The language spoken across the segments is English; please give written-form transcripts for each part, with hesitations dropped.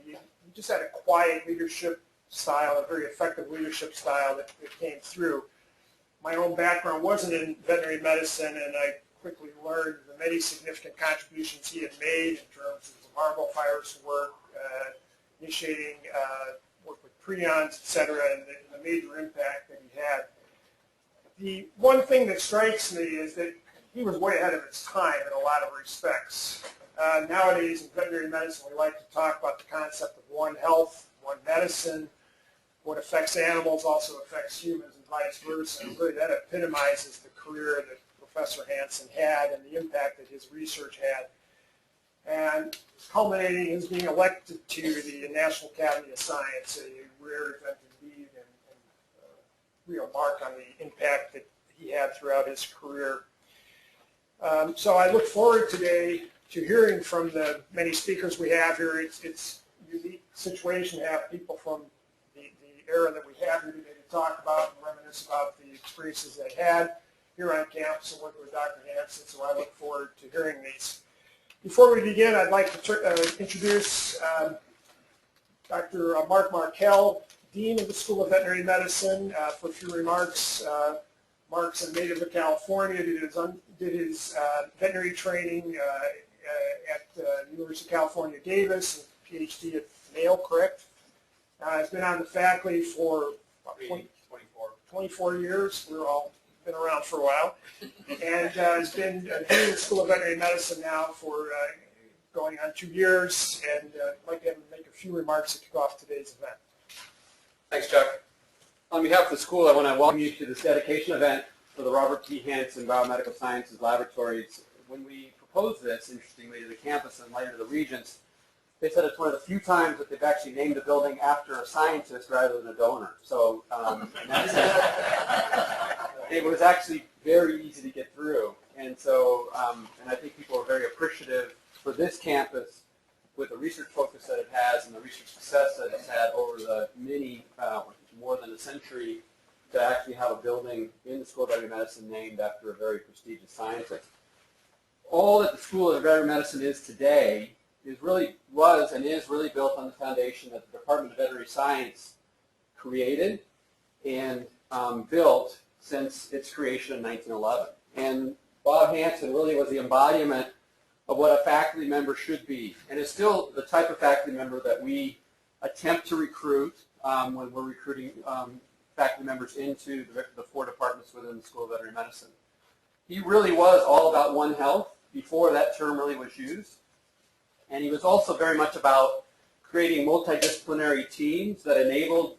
He just had a quiet leadership style, a very effective leadership style that came through. My own background wasn't in veterinary medicine, and I quickly learned the many significant contributions he had made in terms of the Marble virus work, initiating work with prions, et cetera, and the major impact that he had. The one thing that strikes me is that he was way ahead of his time in a lot of respects. Nowadays in veterinary medicine, we like to talk about the concept of one health, one medicine. What affects animals also affects humans and vice versa. And really that epitomizes the career that Professor Hanson had and the impact that his research had. And culminating in his being elected to the National Academy of Science, a rare event indeed, and a real mark on the impact that he had throughout his career. So I look forward today to hearing from the many speakers we have here. It's a unique situation to have people from the era that we have here today to talk about and reminisce about the experiences they had here on campus and working with Dr. Hanson, so I look forward to hearing these. Before we begin, I'd like to introduce Dr. Mark Markell, Dean of the School of Veterinary Medicine, for a few remarks. Mark's a native of California, did his veterinary training at University of California, Davis, and PhD at Yale, correct? Has been on the faculty for 24 years. We're all been around for a while. And has been Dean of the School of Veterinary Medicine now for going on 2 years. And I'd like to have him make a few remarks to kick off today's event. Thanks, Chuck. On behalf of the school, I want to welcome you to this dedication event for the Robert P Hanson Biomedical Sciences Laboratories. When we proposed this, interestingly, to the campus and later to the regents, they said it's one of the few times that they've actually named a building after a scientist rather than a donor. So in that sense, it was actually very easy to get through. And so, and I think people are very appreciative for this campus with the research focus that it has and the research success that it's had over the many, more than a century, to actually have a building in the School of Veterinary Medicine named after a very prestigious scientist. All that the School of Veterinary Medicine is today was and is really built on the foundation that the Department of Veterinary Science created and built since its creation in 1911. And Bob Hanson really was the embodiment of what a faculty member should be, and is still the type of faculty member that we attempt to recruit when we're recruiting faculty members into the 4 departments within the School of Veterinary Medicine. He really was all about One Health before that term really was used, and he was also very much about creating multidisciplinary teams that enabled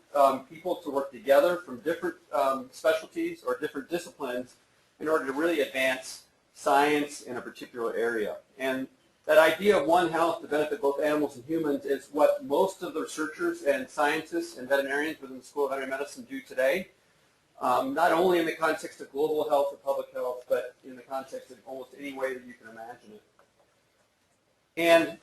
people to work together from different specialties or different disciplines in order to really advance science in a particular area. And that idea of One Health to benefit both animals and humans is what most of the researchers and scientists and veterinarians within the School of Veterinary Medicine do today, not only in the context of global health or public health, but in the context of almost any way that you can imagine it. And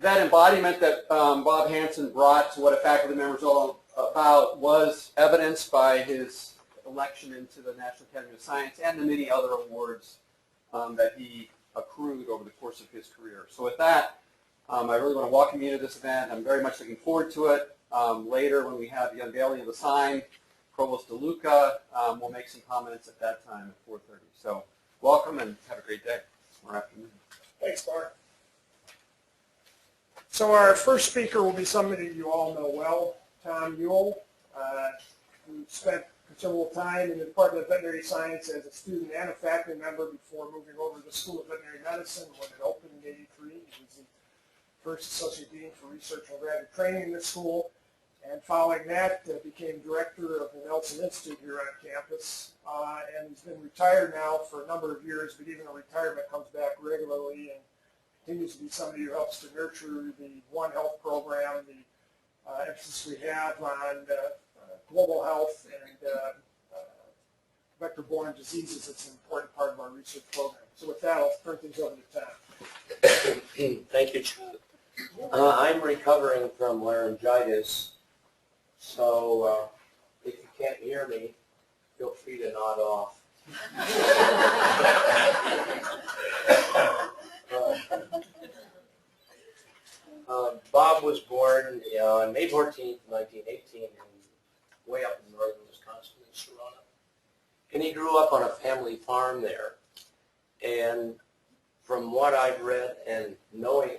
that embodiment that Bob Hanson brought to what a faculty member is all about was evidenced by his election into the National Academy of Science and the many other awards that he accrued over the course of his career. So with that, I really want to welcome you to this event. I'm very much looking forward to it. Later, when we have the unveiling of the sign, Provost DeLuca will make some comments at that time at 4:30. So welcome and have a great day or afternoon. Thanks, Mark. So our first speaker will be somebody you all know well, Tom Ewell, who spent considerable time in the Department of Veterinary Science as a student and a faculty member before moving over to the School of Veterinary Medicine when it opened in '83. He was the first Associate Dean for Research and Graduate Training in the school, and following that became Director of the Nelson Institute here on campus, and he's been retired now for a number of years, but even in retirement comes back regularly and continues to be somebody who helps to nurture the One Health program, the emphasis we have on global health and vector-borne diseases. It's an important part of our research program. So with that, I'll turn things over to Tom. Thank you, Chuck. I'm recovering from laryngitis, so if you can't hear me, feel free to nod off. Bob was born on May 14th, 1918, way up in northern Wisconsin in Serrano. And he grew up on a family farm there. And from what I've read and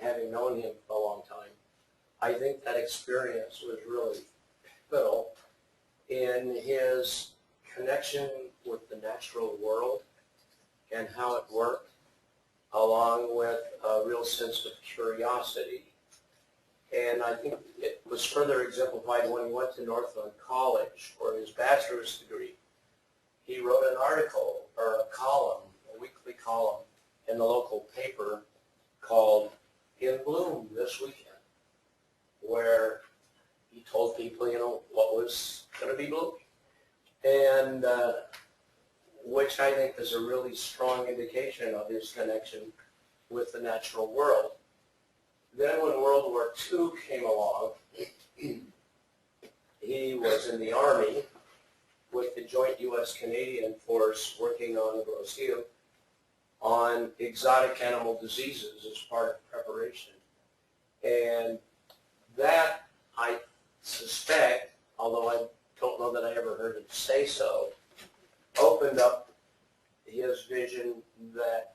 having known him for a long time, I think that experience was really pivotal in his connection with the natural world and how it worked, along with a real sense of curiosity. And I think it was further exemplified when he went to Northland College for his bachelor's degree. He wrote an article, or a column, a weekly column, in the local paper called In Bloom This Weekend, where he told people, what was going to be blooming. And which I think is a really strong indication of his connection with the natural world. Then when World War II came along, he was in the Army with the joint U.S.-Canadian force working on Grosse Ile on exotic animal diseases as part of preparation. And that, I suspect, although I don't know that I ever heard him say so, opened up his vision that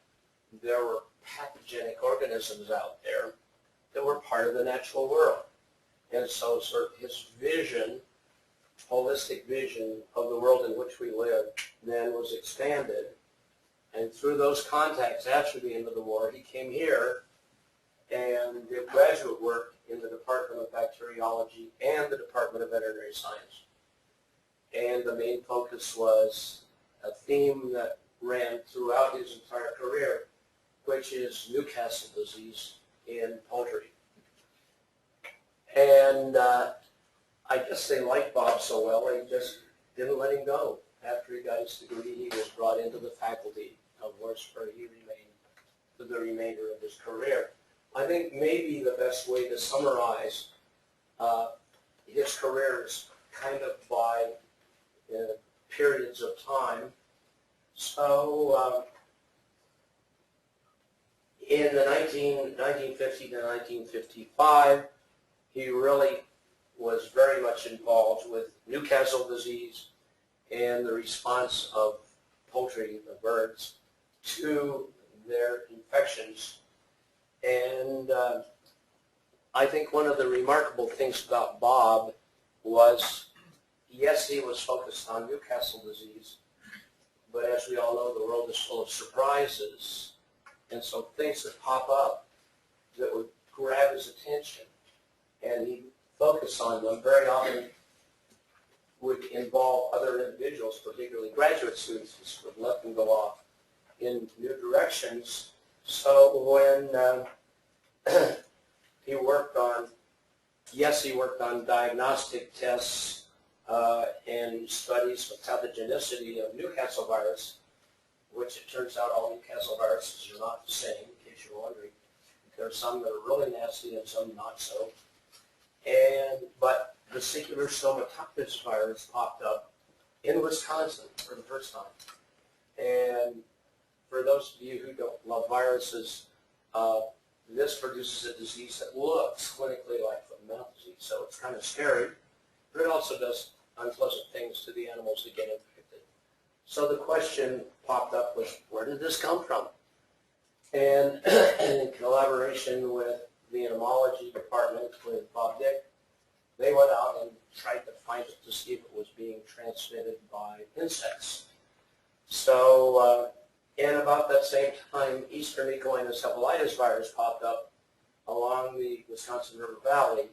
there were pathogenic organisms out there that were part of the natural world. And so sort of his vision, holistic vision of the world in which we live, then was expanded. And through those contacts after the end of the war, he came here and did graduate work in the Department of Bacteriology and the Department of Veterinary Science. And the main focus was a theme that ran throughout his entire career, which is Newcastle disease in poultry. And I guess they liked Bob so well, they just didn't let him go. After he got his degree, he was brought into the faculty of Worcester, where he remained for the remainder of his career. I think maybe the best way to summarize his career is kind of by periods of time. So in the 1950 to 1955, he really was very much involved with Newcastle disease and the response of poultry, the birds, to their infections. And I think one of the remarkable things about Bob was, yes, he was focused on Newcastle disease, but as we all know, the world is full of surprises. And so things that pop up that would grab his attention, and he'd focus on them, very often would involve other individuals, particularly graduate students, who would let them go off in new directions. So when he worked on, he worked on diagnostic tests and studies of pathogenicity of Newcastle virus, which it turns out all Newcastle viruses are not the same, in case you're wondering. There are some that are really nasty and some not so. But vesicular stomatitis virus popped up in Wisconsin for the first time. And for those of you who don't love viruses, this produces a disease that looks clinically like foot-and-mouth disease, so it's kind of scary, but it also does unpleasant things to the animals that get infected. So the question popped up was, where did this come from? And in collaboration with the entomology department with Bob Dick, they went out and tried to find it to see if it was being transmitted by insects. So, and about that same time, Eastern echoencephalitis virus popped up along the Wisconsin River Valley.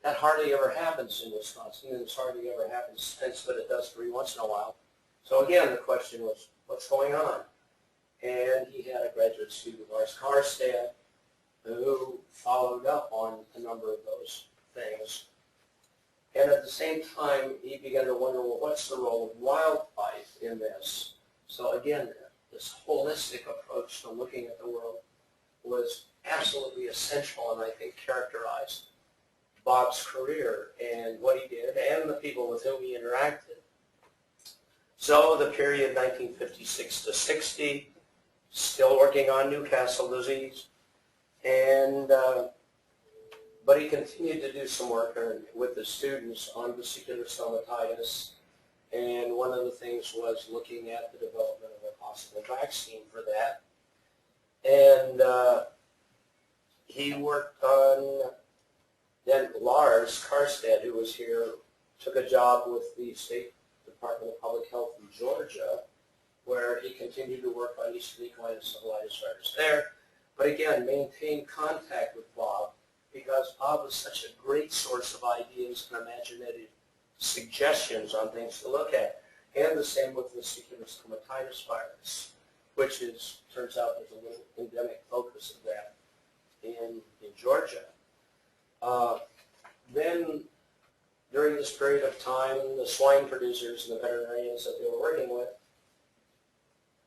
That hardly ever happens in Wisconsin, and it's hardly ever happens since, but it does every once in a while. So again, the question was, what's going on? And he had a graduate student, Lars Karstad, who followed up on a number of those things. And at the same time, he began to wonder, well, what's the role of wildlife in this? So again, this holistic approach to looking at the world was absolutely essential, and I think characterized Bob's career and what he did and the people with whom he interacted. So the period 1956 to 60, still working on Newcastle disease, and But he continued to do some work with the students on vesicular stomatitis, and one of the things was looking at the development of a possible vaccine for that. And he worked on, then Lars Karstad, who was here, took a job with the State Department of Public Health in Georgia, where he continued to work on Eastern equine encephalitis virus there, but again, maintained contact with Bob because Bob was such a great source of ideas and imaginative suggestions on things to look at. And the same with the vesicular stomatitis virus, which is, turns out there's a little endemic focus of that in Georgia. Then, during this period of time, the swine producers and the veterinarians that they were working with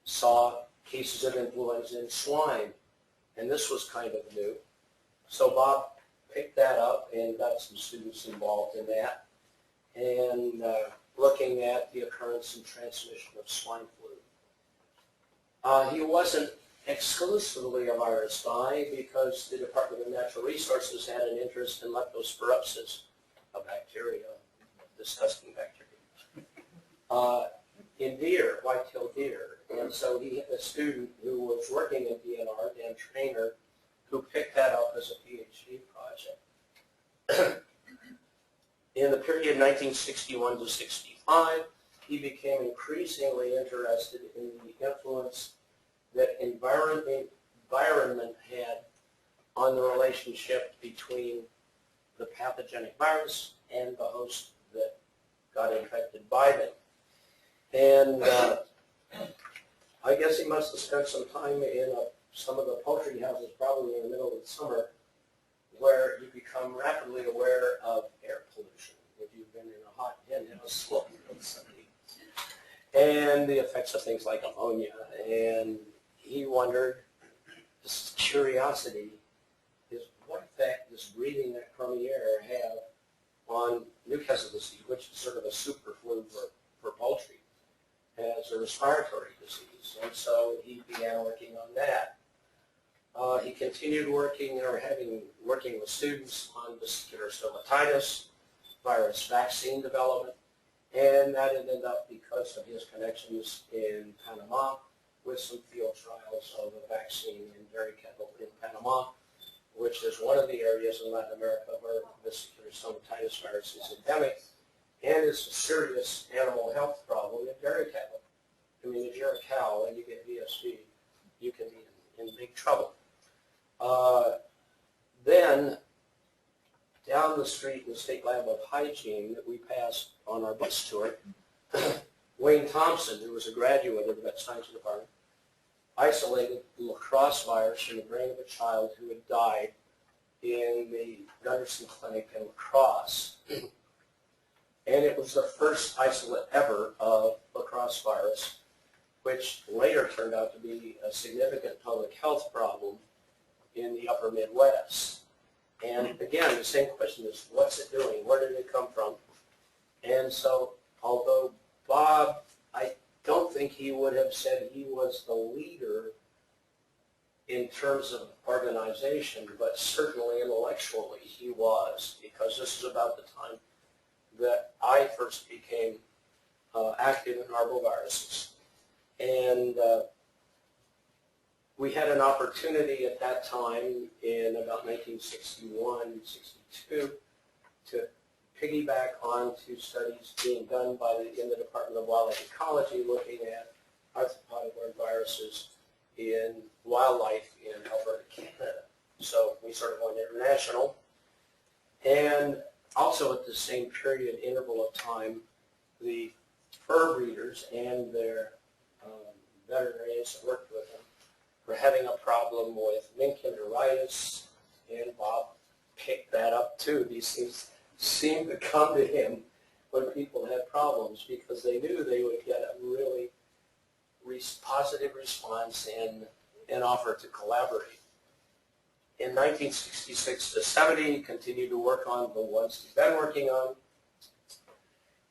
saw cases of influenza in swine, and this was kind of new. So Bob picked that up and got some students involved in that, and looking at the occurrence and transmission of swine flu. He wasn't exclusively a virus guy because the Department of Natural Resources had an interest in leptospirosis, a bacteria, a disgusting bacteria, in deer, white-tailed deer. And so he had a student who was working at DNR, Dan Trainer, who picked that up as a PhD project. In the period 1961 to 65, he became increasingly interested in the influence that environment had on the relationship between the pathogenic virus and the host that got infected by them. And I guess he must have spent some time in some of the poultry houses, probably in the middle of the summer, where you become rapidly aware of air pollution if you've been in a hot hen house and the effects of things like ammonia. And he wondered, this curiosity, is what effect does breathing that crummy air have on Newcastle disease, which is sort of a super flu for poultry, as a respiratory disease. And so he began working on that. He continued working with students on vesicular stomatitis, virus vaccine development, and that ended up because of his connections in Panama with some field trials of a vaccine in dairy cattle in Panama, which is one of the areas in Latin America where vesicular stomatitis virus is endemic and is a serious animal health problem in dairy cattle. I mean, if you're a cow and you get VSV, you can be in big trouble. Then, down the street in the State Lab of Hygiene that we passed on our bus tour, Wayne Thompson, who was a graduate of the Vet Science Department, isolated the lacrosse virus from the brain of a child who had died in the Gunderson Clinic in La Crosse. And it was the first isolate ever of lacrosse virus, which later turned out to be a significant public health problem in the upper Midwest. And again, the same question is, what's it doing? Where did it come from? And so, although Bob, I don't think he would have said he was the leader in terms of organization, but certainly intellectually he was, because this is about the time that I first became active in arboviruses. And we had an opportunity at that time in about 1961, 62 to piggyback onto studies being done in the Department of Wildlife Ecology looking at arthropod viruses in wildlife in Alberta, Canada. So we sort of went international. And also at the same period interval of time, the fur breeders and their veterinarians that worked with them were having a problem with mink enteritis, and Bob picked that up too. These things seemed to come to him when people had problems because they knew they would get a really positive response and an offer to collaborate. In 1966 to 70, he continued to work on the ones he'd been working on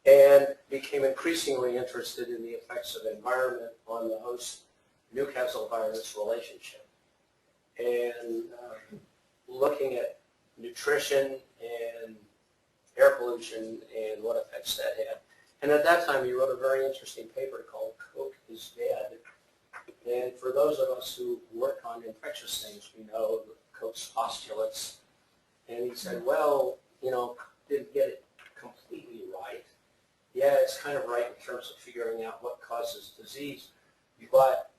and became increasingly interested in the effects of environment on the host Newcastle virus relationship. And looking at nutrition and air pollution and what effects that had. And at that time, he wrote a very interesting paper called Coke is Dead. And for those of us who work on infectious things, we know Koch's postulates. And he said, well, you know, didn't get it completely right. Yeah, it's kind of right in terms of figuring out what causes disease, but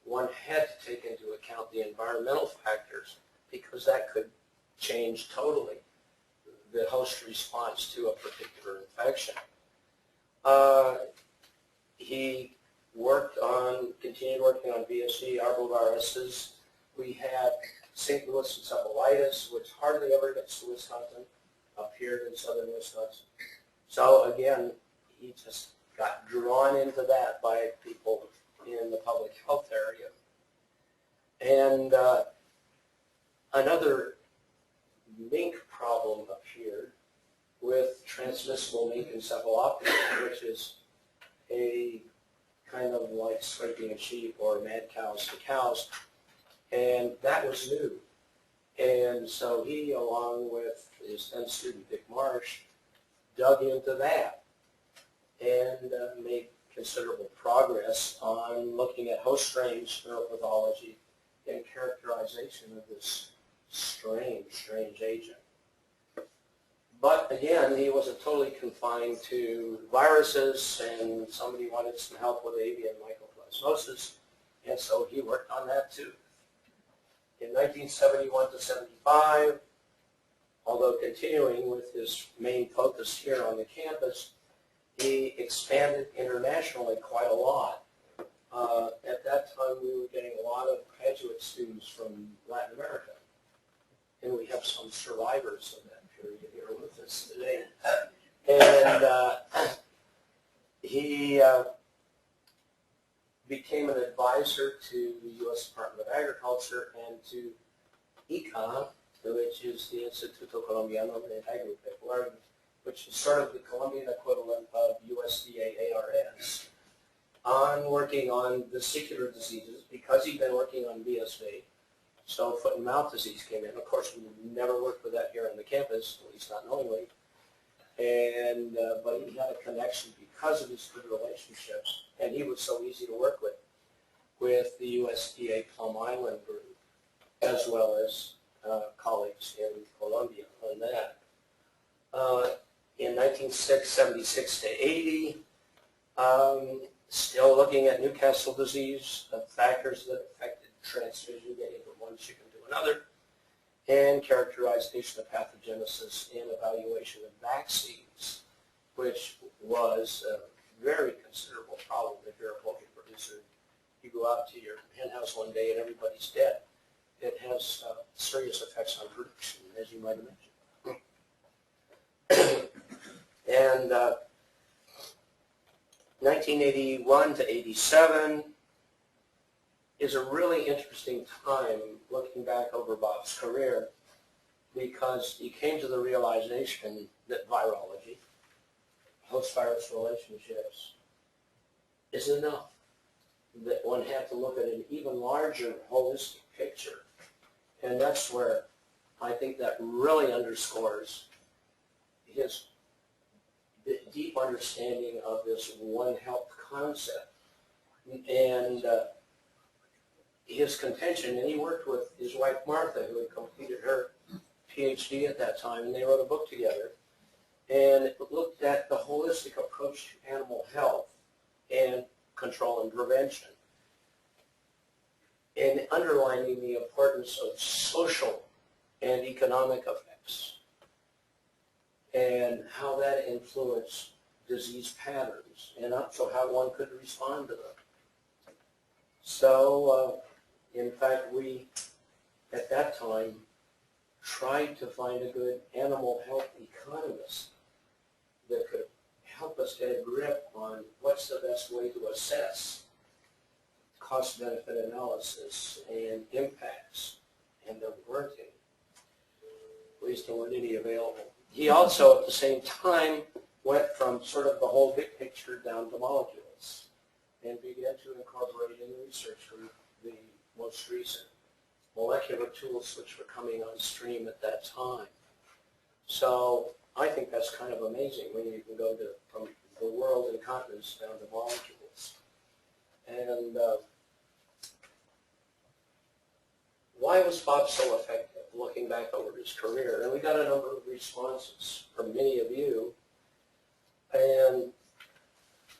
one had to take into account the environmental factors because that could change totally the host response to a particular infection. He continued working on VSD, arboviruses. We had St. Louis encephalitis, which hardly ever gets to Wisconsin, appeared in southern Wisconsin. So again, he just got drawn into that by people in the public health area. And another mink problem appeared with transmissible mink encephalopathy, which is a kind of like scraping of sheep or mad cows to cows, and that was new. And so he, along with his then student Dick Marsh, dug into that and made considerable progress on looking at host strains, neuropathology, and characterization of this strange agent. But again, he wasn't totally confined to viruses, and somebody wanted some help with avian mycoplasmosis, and so he worked on that too. In 1971 to 75, although continuing with his main focus here on the campus, he expanded internationally quite a lot. At that time, we were getting a lot of graduate students from Latin America, and we have some survivors of that period here with us today. And he became an advisor to the U.S. Department of Agriculture and to ICA, which is the Instituto Colombiano de Agropecuaria, which is sort of the Colombian equivalent of USDA ARS, on working on vesicular diseases because he'd been working on BSV. So foot and mouth disease came in. Of course, we never worked with that here on the campus, at least not knowingly. And but he had a connection because of his good relationships, and he was so easy to work with the USDA Plum Island group, as well as colleagues in Colombia on that. In 1976 to 80, still looking at Newcastle disease, the factors that affected transmission getting from one chicken to another, and characterization of pathogenesis and evaluation of vaccines, which was a very considerable problem if you're a poultry producer. You go out to your hen house one day and everybody's dead. It has serious effects on production, as you might imagine. And 1981 to 87 is a really interesting time looking back over Bob's career, because he came to the realization that virology, host-virus relationships, is enough, that one had to look at an even larger holistic picture. And that's where I think that really underscores his deep understanding of this One Health concept. And his contention, and he worked with his wife Martha, who had completed her PhD at that time, and they wrote a book together, and it looked at the holistic approach to animal health and control and prevention, and underlining the importance of social and economic effects, and how that influenced disease patterns, and also how one could respond to them. So, in fact, we, at that time, tried to find a good animal health economist that could help us get a grip on what's the best way to assess cost-benefit analysis and impacts, and there weren't any. At least there weren't any available. He also, at the same time, went from sort of the whole big picture down to molecules and began to incorporate in the research group the most recent molecular tools which were coming on stream at that time. So I think that's kind of amazing when you can go from the world and continents down to molecules. And why was Bob so effective, looking back over his career? And we got a number of responses from many of you. And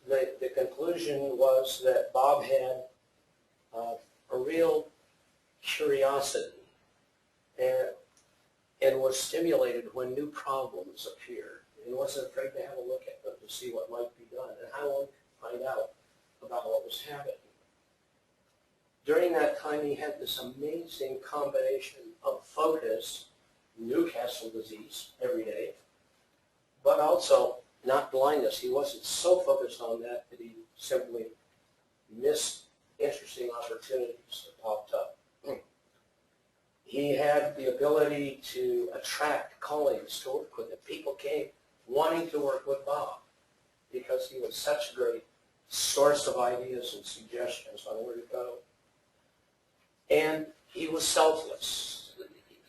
the conclusion was that Bob had a real curiosity and was stimulated when new problems appeared and wasn't afraid to have a look at them to see what might be done and how one could find out about what was happening. During that time, he had this amazing combination of focus, Newcastle disease every day, but also not blindness. He wasn't so focused on that he simply missed interesting opportunities that popped up. He had the ability to attract colleagues to work with him. People came wanting to work with Bob because he was such a great source of ideas and suggestions on where to go. And he was selfless.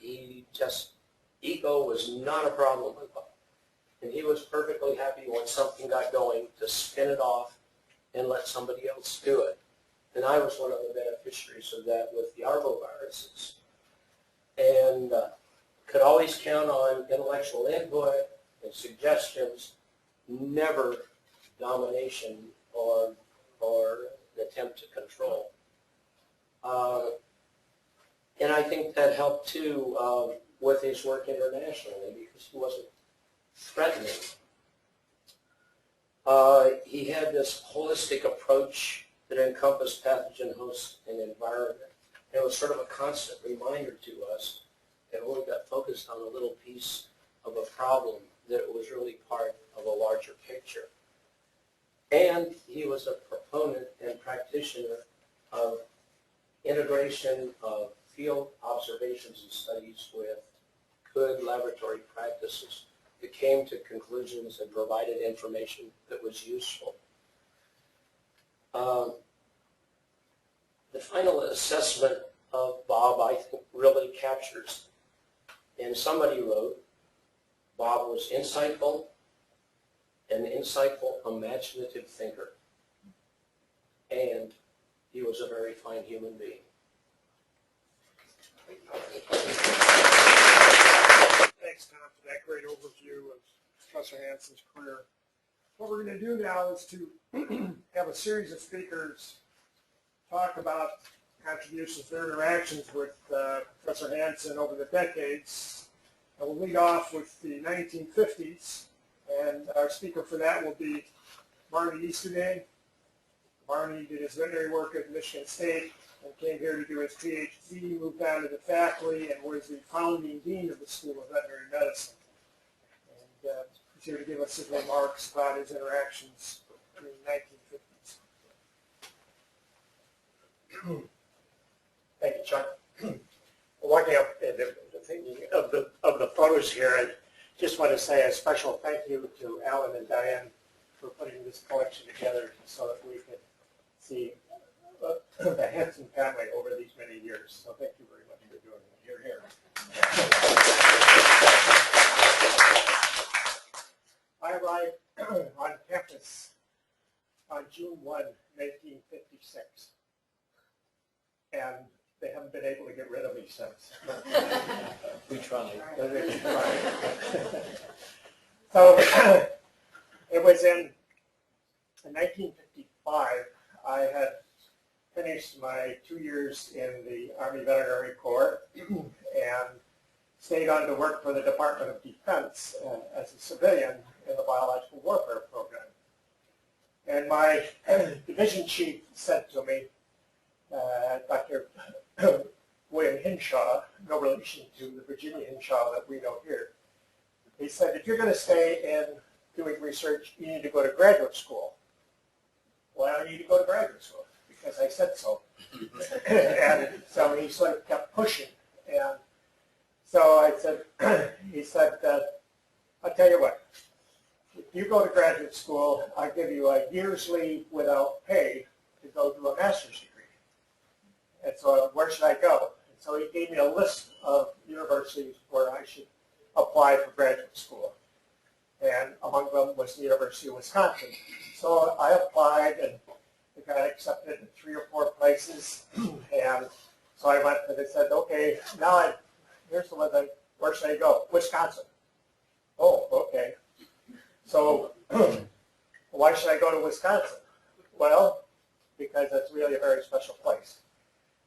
Ego was not a problem with Bob. And he was perfectly happy when something got going to spin it off and let somebody else do it. And I was one of the beneficiaries of that with the arboviruses. And could always count on intellectual input and suggestions, never domination or an attempt to control. And I think that helped too with his work internationally because he wasn't threatening. He had this holistic approach that encompassed pathogen, host, and environment. It was sort of a constant reminder to us that when we got focused on a little piece of a problem, that it was really part of a larger picture. And he was a proponent and practitioner of integration of field observations and studies with good laboratory practices that came to conclusions and provided information that was useful. The final assessment of Bob, I think, really captures, and somebody wrote, Bob was insightful, an insightful, imaginative thinker, and he was a very fine human being. Thanks, Tom, for that great overview of Professor Hanson's career. What we're going to do now is to have a series of speakers talk about contributions, their interactions with Professor Hanson over the decades. And we'll lead off with the 1950s, and our speaker for that will be Barney Easterday. Barney did his veterinary work at Michigan State and came here to do his PhD, moved on to the faculty, and was the founding dean of the School of Veterinary Medicine. And he's here to give us his remarks about his interactions in the 1950s. Thank you, Chuck. Walking up and thinking of the photos here, I just want to say a special thank you to Alan and Diane for putting this collection together so that we could see the Hanson family over these many years. So thank you very much for doing it. You're here. I arrived on campus on June 1, 1956. And they haven't been able to get rid of me since. We tried. So it was in 1955, I had finished my 2 years in the Army Veterinary Corps and stayed on to work for the Department of Defense as a civilian in the Biological Warfare Program. And my division chief said to me, Dr. William Hinshaw, no relation to the Virginia Hinshaw that we know here. He said, if you're going to stay in doing research, you need to go to graduate school. Well, I need to go to graduate school because I said so. And so he sort of kept pushing. And so I said, he said, I'll tell you what, if you go to graduate school, I'll give you a year's leave without pay to go do a master's degree. And so where should I go? And so he gave me a list of universities where I should apply for graduate school. And among them was the University of Wisconsin. So I applied and got accepted in 3 or 4 places. And so I went and they said, okay, now here's the one thing, where should I go? Wisconsin. Oh, okay. So why should I go to Wisconsin? Well, because it's really a very special place.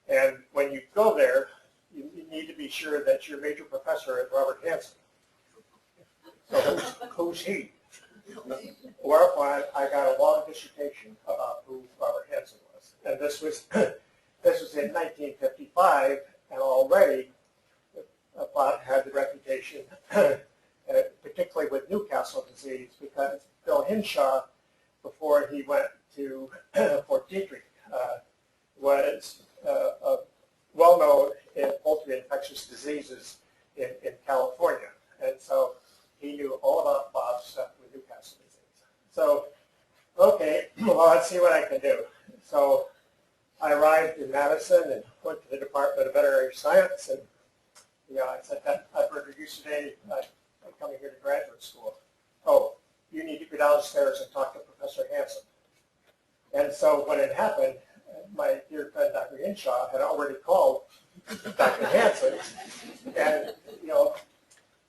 And when you go there, you need to be sure that your major professor is Robert Hanson. So who's he? Whereupon I got a long dissertation about who Robert Hanson was. And this was in 1955, and already Bob had the reputation, particularly with Newcastle disease, because Bill Hinshaw, before he went to Fort Detrick, was well known in poultry infectious diseases in California. And so he knew all about Bob's stuff with Newcastle disease. So, okay, well, let's see what I can do. So I arrived in Madison and went to the Department of Veterinary Science, and I said, I've heard of you today. I'm coming here to graduate school. Oh, you need to go downstairs and talk to Professor Hanson. And so when it happened, my dear friend Dr. Hinshaw had already called Dr. Hanson, and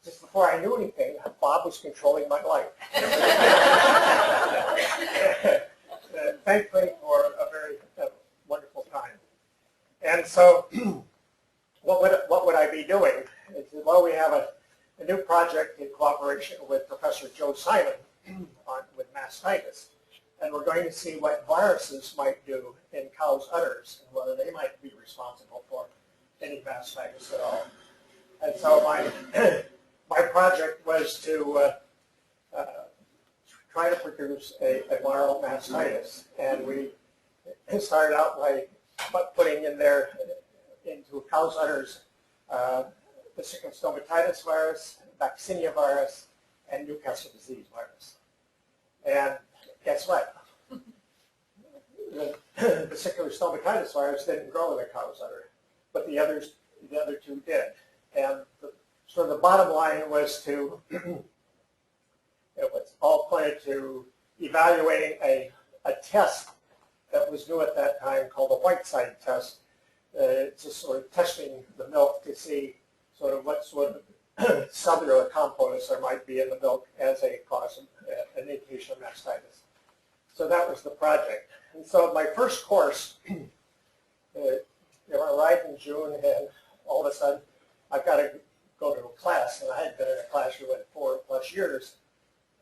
just before I knew anything, Bob was controlling my life. Thankfully for a very wonderful time. And so what would I be doing? He said, well, we have a new project in cooperation with Professor Joe Simon with mastitis. And we're going to see what viruses might do in cows' udders and whether they might be responsible for any mastitis at all. And so my project was to try to produce a viral mastitis. And we started out by putting in there into cows' udders the stomatitis virus, vaccinia virus, and Newcastle disease virus. And guess what? The stomatitis virus didn't grow in the cow's udder, but the other 2 did. And so the bottom line was it was all pointed to evaluating a test that was new at that time called the Whiteside test. It's just sort of testing the milk to see sort of what sort of cellular components there might be in the milk as a cause of an indication of mastitis. So that was the project. And so my first course, I arrived in June, and all of a sudden I've got to go to a class, and I hadn't been in a classroom in 4+ years.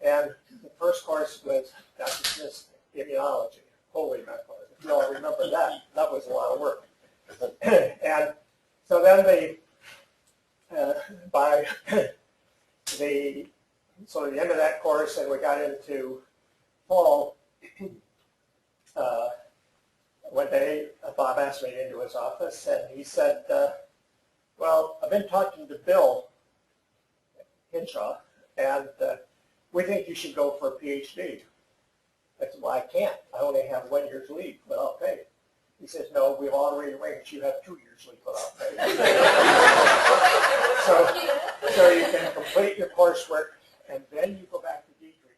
And the first course was Dr. Smith's immunology. Holy mackerel. If you all remember that, that was a lot of work. And so then by the end of that course, and we got into fall, one day Bob asked me into his office, and he said, well, I've been talking to Bill Hinshaw, and we think you should go for a PhD. I said, well, I can't. I only have 1 year's leave without pay. He says, no, we've already arranged you have 2 years leave without pay. So you can complete your coursework, and then you go back to Detrick,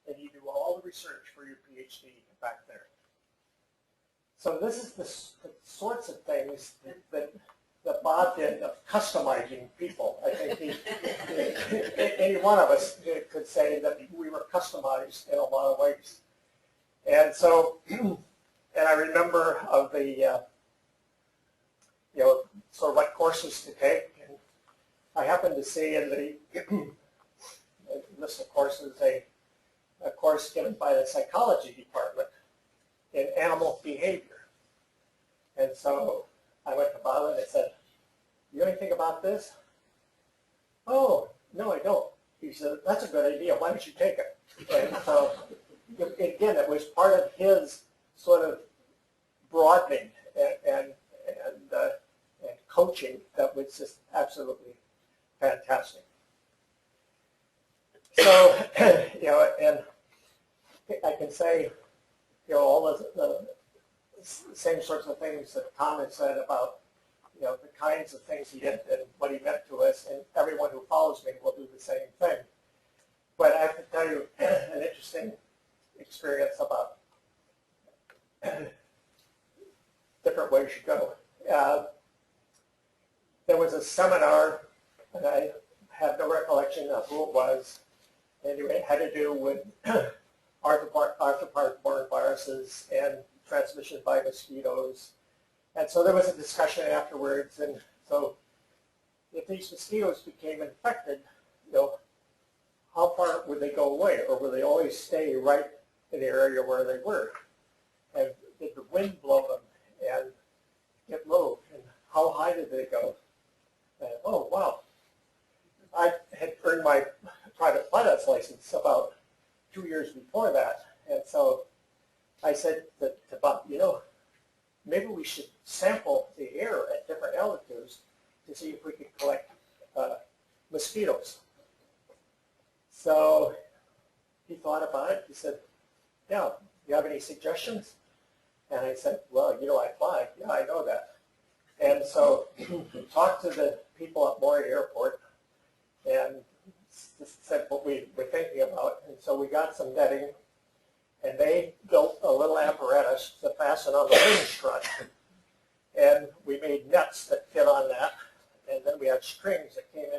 and you do all the research for your PhD back there. So this is the sorts of things that Bob did of customizing people. I think any one of us could say that we were customized in a lot of ways. And so, and I remember of the, sort of what courses to take. And I happened to see in the list of courses a course given by the psychology department in animal behavior. And so I went to Bob and I said, you know anything about this? Oh, no, I don't. He said, that's a good idea. Why don't you take it? And so, again, it was part of his sort of broadening and coaching that was just absolutely fantastic. So, and I can say, all the same sorts of things that Tom had said about, the kinds of things he did and what he meant to us, and everyone who follows me will do the same thing. But I have to tell you an interesting experience about different ways you go. There was a seminar, and I have no recollection of who it was. Anyway, it had to do with arthropod-borne viruses and transmission by mosquitoes. And so there was a discussion afterwards, and so if these mosquitoes became infected, how far would they go away, or would they always stay right in the area where they were? And did the wind blow them and get moved? And how high did they go? And, oh, wow. I had earned my private pilot's license about 2 years before that. And so I said to Bob, maybe we should sample the air at different altitudes to see if we could collect mosquitoes. So he thought about it. He said, yeah, do you have any suggestions? And I said, well, I fly. Yeah, I know that. And so we talked to the people at Maury Airport and said what we were thinking about. And so we got some netting, and they built a little apparatus to fasten on the wing strut. And we made nets that fit on that. And then we had strings that came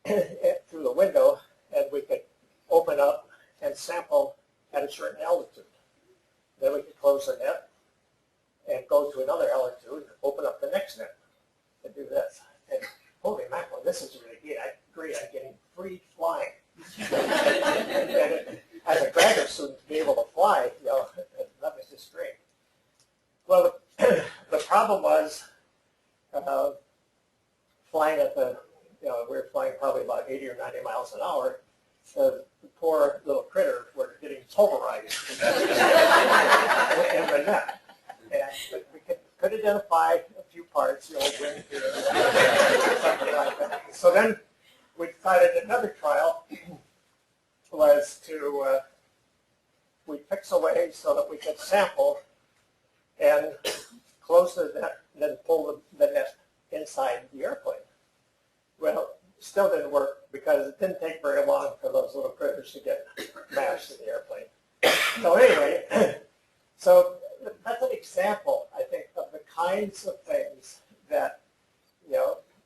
in through the window, and we could open up and sample at a certain altitude. Then we could close the net and go to another altitude, open up the next net, and do this. And holy mackerel, this is really great. I'm getting free flying. And as a graduate student, to be able to fly, that was just great. Well, the problem was flying at we were flying probably about 80 or 90 miles an hour. So the poor little critters were getting pulverized in the net. And we could identify a few parts, wind here, something like that. So then we decided another trial was to we fix a way so that we could sample and close the net, then pull the net inside the airplane. Well, still didn't work because it didn't take very long for those little critters to get mashed in the airplane. So anyway, so that's an example, I think, of the kinds of things that,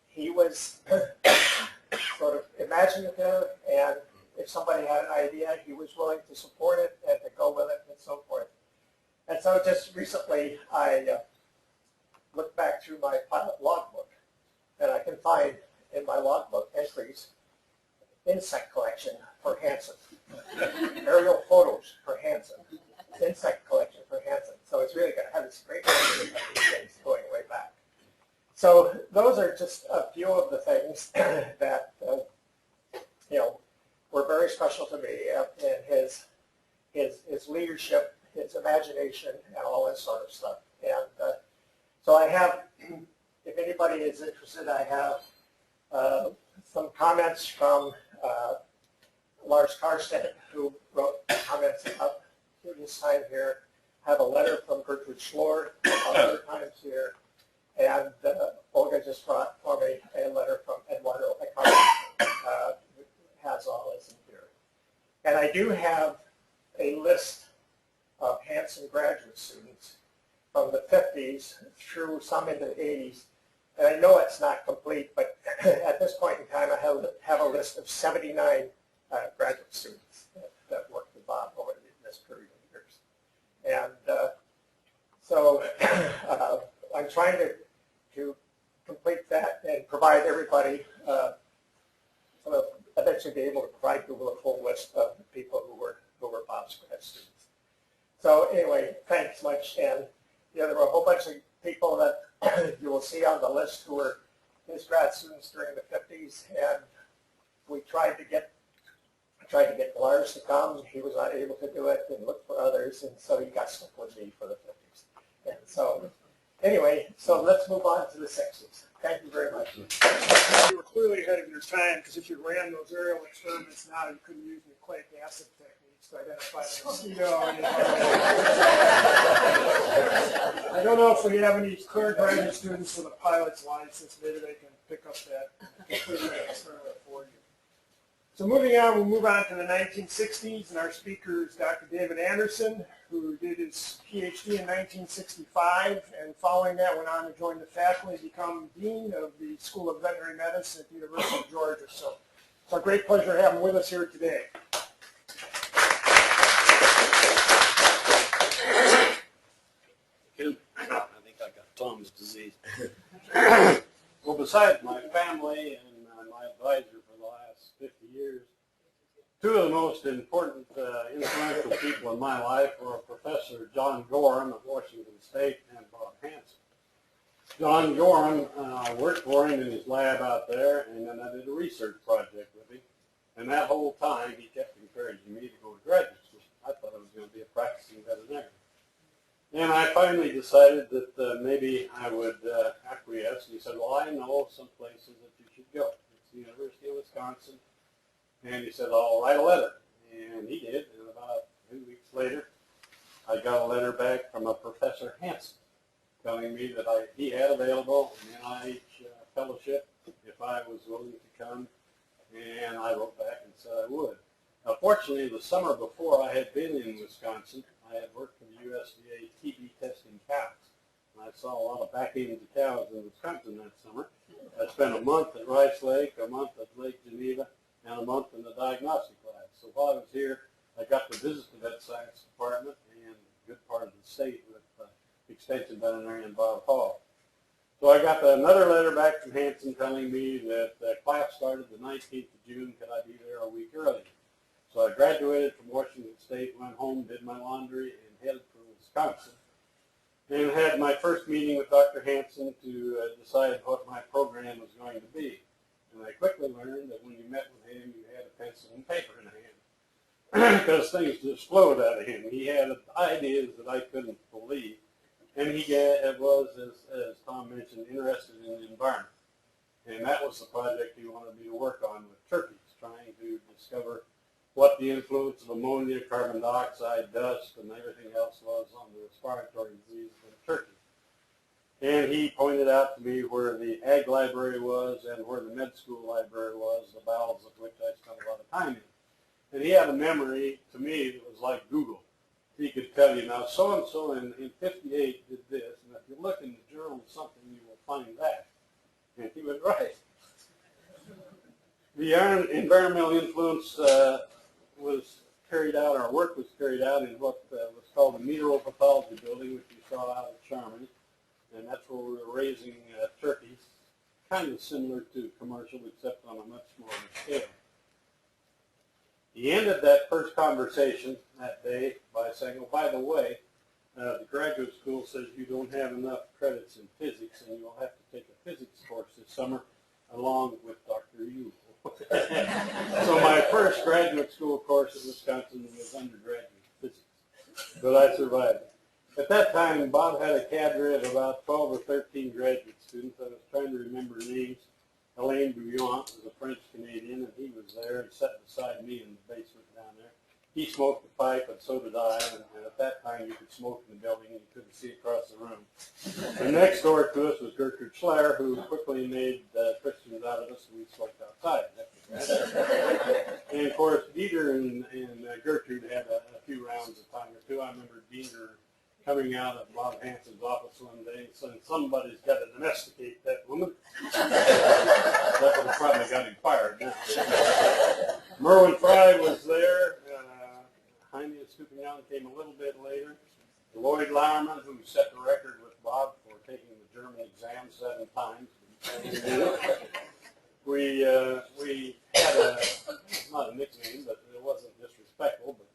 he was sort of imaginative, and if somebody had an idea, he was willing to support it and to go with it and so forth. And so just recently, I looked back through my pilot logbook, and I can find in my logbook entries, insect collection for Hanson, aerial photos for Hanson, insect collection for Hanson. So it's really going to have this great memory of these things going way back. So those are just a few of the things that, were very special to me, and his leadership, his imagination, and all this sort of stuff. And so I have, if anybody is interested, I have some comments from Lars Karstedt, who wrote comments up through this time here. I have a letter from Gertrude Schlor other times here. And Olga just brought for me a letter from Eduardo Eckhart, who has all this in here. And I do have a list of Hanson graduate students from the 50s through some into the 80s. And I know it's not complete, but at this point in time, I have a list of 79 graduate students that worked with Bob over this period of years. And so I'm trying to complete that and provide everybody, eventually be able to provide Google a full list of people who were Bob's grad students. So anyway, thanks much. And there were a whole bunch of people that you will see on the list who were his grad students during the 50s, and we tried to get Lars to come. He was not able to do it, and look for others, and so he got stuck with me for the 50s. And so Anyway, so let's move on to the 60s. Thank you very much. You were clearly ahead of your time, because if you ran those aerial experiments now, you couldn't use nucleic acid techniques to identify the mosquito. I don't know if we have any current graduate students with a pilot's license. Maybe they can pick up that experiment for you. So moving on, we'll move on to the 1960s, and our speaker is Dr. David Anderson, who did his PhD in 1965, and following that went on to join the faculty and become Dean of the School of Veterinary Medicine at the University of Georgia. So it's a great pleasure to have him with us here today. I think I got Tom's disease. Well, besides my family and my advisor for the last 50 years, two of the most important influential people in my life were Professor John Gorham of Washington State and Bob Hanson. John Gorham, I worked for him in his lab out there, and then I did a research project with him. And that whole time, he kept encouraging me to go to graduate school. I thought I was going to be a practicing veterinarian. And I finally decided that maybe I would acquiesce. And he said, well, I know some places that you should go. It's the University of Wisconsin. And he said, I'll write a letter. And he did. And about 2 weeks later, I got a letter back from a Professor Hanson telling me that he had available an NIH fellowship if I was willing to come. And I wrote back and said I would. Now, fortunately, the summer before I had been in Wisconsin, I had worked for the USDA TB testing cows. And I saw a lot of back ends of cows in Wisconsin that summer. I spent a month at Rice Lake, a month at Lake Geneva, and a month in the diagnostic lab. So while I was here, I got to visit the vet science department and a good part of the state with Extension Veterinarian Bob Hall. So I got another letter back from Hanson telling me that the class started the 19th of June. Could I be there a week early? So I graduated from Washington State, went home, did my laundry, and headed for Wisconsin. And had my first meeting with Dr. Hanson to decide what my program was going to be. And I quickly learned that when you met with him, you had a pencil and paper in hand. Because things just flowed out of him. He had ideas that I couldn't believe. And he was, as Tom mentioned, interested in the environment. And that was the project he wanted me to work on with turkeys, trying to discover what the influence of ammonia, carbon dioxide, dust, and everything else was on the respiratory diseases in turkeys. And he pointed out to me where the ag library was and where the med school library was, the bowels of which I spent a lot of time in. And he had a memory, to me, that was like Google. He could tell you, now, so-and-so in 58 did this, and if you look in the journal of something, you will find that. And he was right. The environmental influence was carried out, our work was carried out in what was called the meteoropathology building, which you saw out at Charming. And that's where we were raising turkeys, kind of similar to commercial, except on a much smaller scale. He ended that first conversation that day by saying, oh, by the way, the graduate school says you don't have enough credits in physics, and you'll have to take a physics course this summer along with Dr. Yu. So my first graduate school course at Wisconsin was undergraduate physics, but I survived it. At that time, Bob had a cadre of about 12 or 13 graduate students. I was trying to remember names. Alain Bouillon was a French-Canadian, and he was there and sat beside me in the basement down there. He smoked a pipe, and so did I, and at that time you could smoke in the building and you couldn't see across the room. And next door to us was Gertrude Schleyer, who quickly made Christians out of us, and we smoked outside. And of course, Dieter and Gertrude had a few rounds of time or two. I remember Dieter coming out of Bob Hanson's office one day and saying, somebody's got to domesticate that woman. That would have probably got him fired now. Merwin Fry was there. Jaime Stupignan came a little bit later. Lloyd Lauerman, who set the record with Bob for taking the German exam 7 times. We had not a nickname, but it wasn't disrespectful, but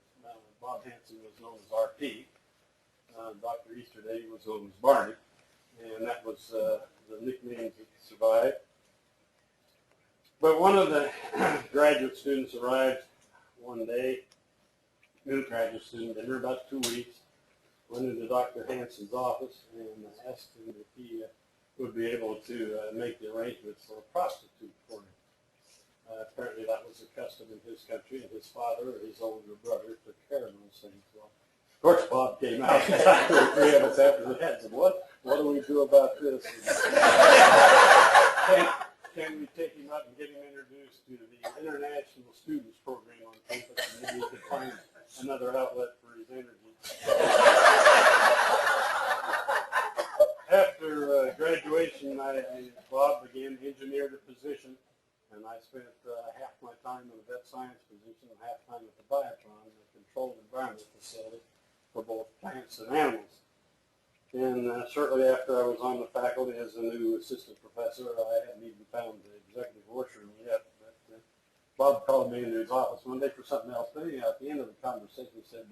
Bob Hanson was known as RP. Dr. Easterday was known as Barney, and that was the nickname that survived. But one of the graduate students arrived one day, new graduate student, been here about 2 weeks, went into Dr. Hanson's office and asked him if he would be able to make the arrangements for a prostitute for him. Apparently that was a custom in his country, and his father or his older brother took care of those things. Well, of course, Bob came out and talked to the three of us after the head and said, what do we do about this? Can we take him up and get him introduced to the International Students Program on campus, and maybe he could find another outlet for his energy. After graduation, Bob began to engineer the position, and I spent half my time in the vet science position and half time at the Biotron, the controlled environment facility for both plants and animals. And shortly after I was on the faculty as a new assistant professor, I hadn't even found the executive washroom yet. But Bob called me into his office one day for something else. But anyhow, at the end of the conversation, he said,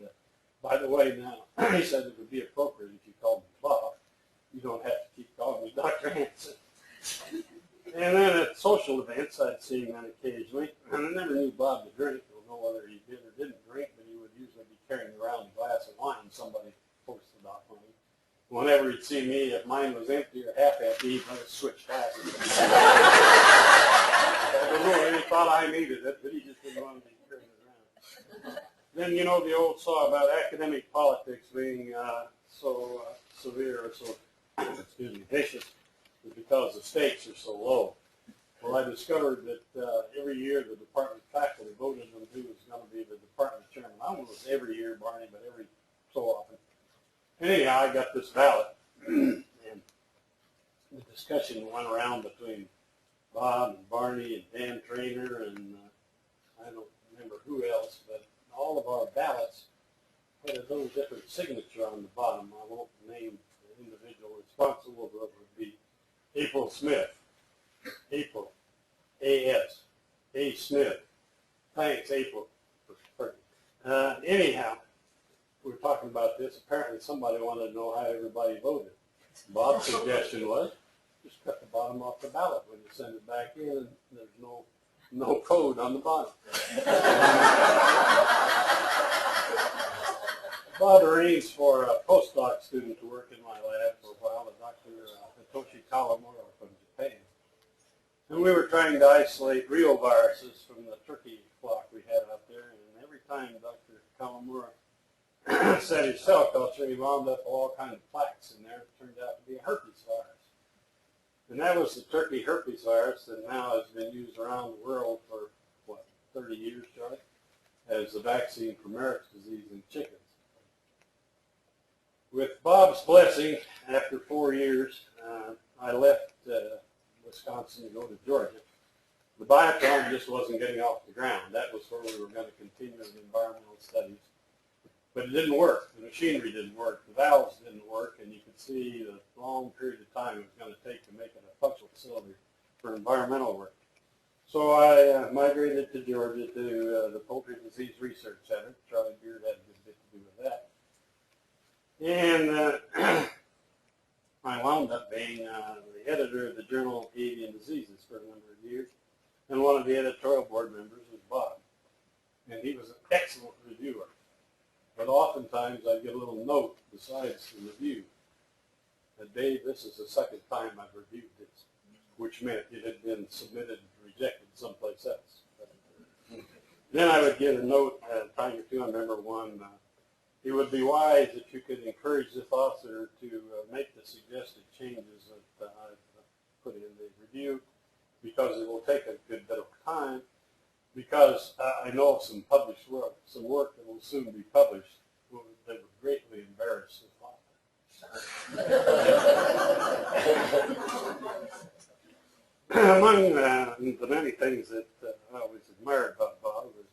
by the way, now, he said it would be appropriate if you called me Bob. You don't have to keep calling me Dr. Hanson. And then at social events, I'd see him occasionally. And I never knew Bob to drink. I don't know whether he did or didn't drink, but he would usually be carrying around a glass of wine somebody posted off on him. Whenever he'd see me, if mine was empty or half empty, he'd let us switch glasses. I don't know, he thought I needed it, but he just didn't want to be carrying it around. Then, you know, the old saw about academic politics being so severe or so, vicious is because the stakes are so low. Well, I discovered that every year the department faculty voted on who was going to be the department chairman. I don't know if it was every year, Barney, but every so often. Anyhow, I got this ballot, and the discussion went around between Bob and Barney and Dan Trainer and I don't remember who else, but all of our ballots had a little different signature on the bottom. I won't name the individual responsible, but it would be April Smith, April, A.S., A. Smith. Thanks, April. Anyhow, we were talking about this. Apparently somebody wanted to know how everybody voted. Bob's suggestion was, just cut the bottom off the ballot when you send it back in, and there's no code on the bottom. Bob arranged for a postdoc student to work in my lab for a while, Dr. Hitoshi Kawamura from Japan. And we were trying to isolate real viruses from the turkey flock we had out there, and every time Dr. Kawamura said his cell culture, he wound up all kinds of plaques in there. It turned out to be a herpes virus. And that was the turkey herpes virus that now has been used around the world for, 30 years, Charlie, as the vaccine for Marek's disease in chickens. With Bob's blessing, after 4 years, I left Wisconsin to go to Georgia. The Biotron just wasn't getting off the ground. That was where we were going to continue the environmental studies. But it didn't work. The machinery didn't work. The valves didn't work, and you could see the long period of time it was going to take to make it a functional facility for environmental work. So I migrated to Georgia to the Poultry Disease Research Center. Charlie Beard had a good bit to do with that. And I wound up being the editor of the Journal of Avian Diseases for a number of years. And one of the editorial board members was Bob. And he was an excellent reviewer. But oftentimes I'd get a little note besides the review that, Dave, this is the second time I've reviewed this, which meant it had been submitted and rejected someplace else. Then I would get a note at a time or two. I remember one, it would be wise if you could encourage this author to make the suggested changes that I've put in the review, because it will take a good bit of time. Because I know of some published work, some work that will soon be published, that would greatly embarrass the author. Among the many things that I always admired about Bob was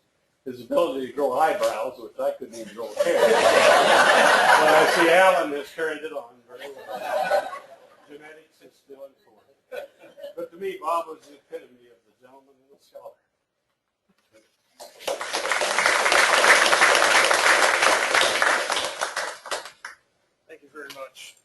his ability to grow eyebrows, which I couldn't even grow hair. But I see Alan has carried it on very well. Genetics is still important. But to me, Bob was the epitome of the gentleman and the scholar. Thank you very much.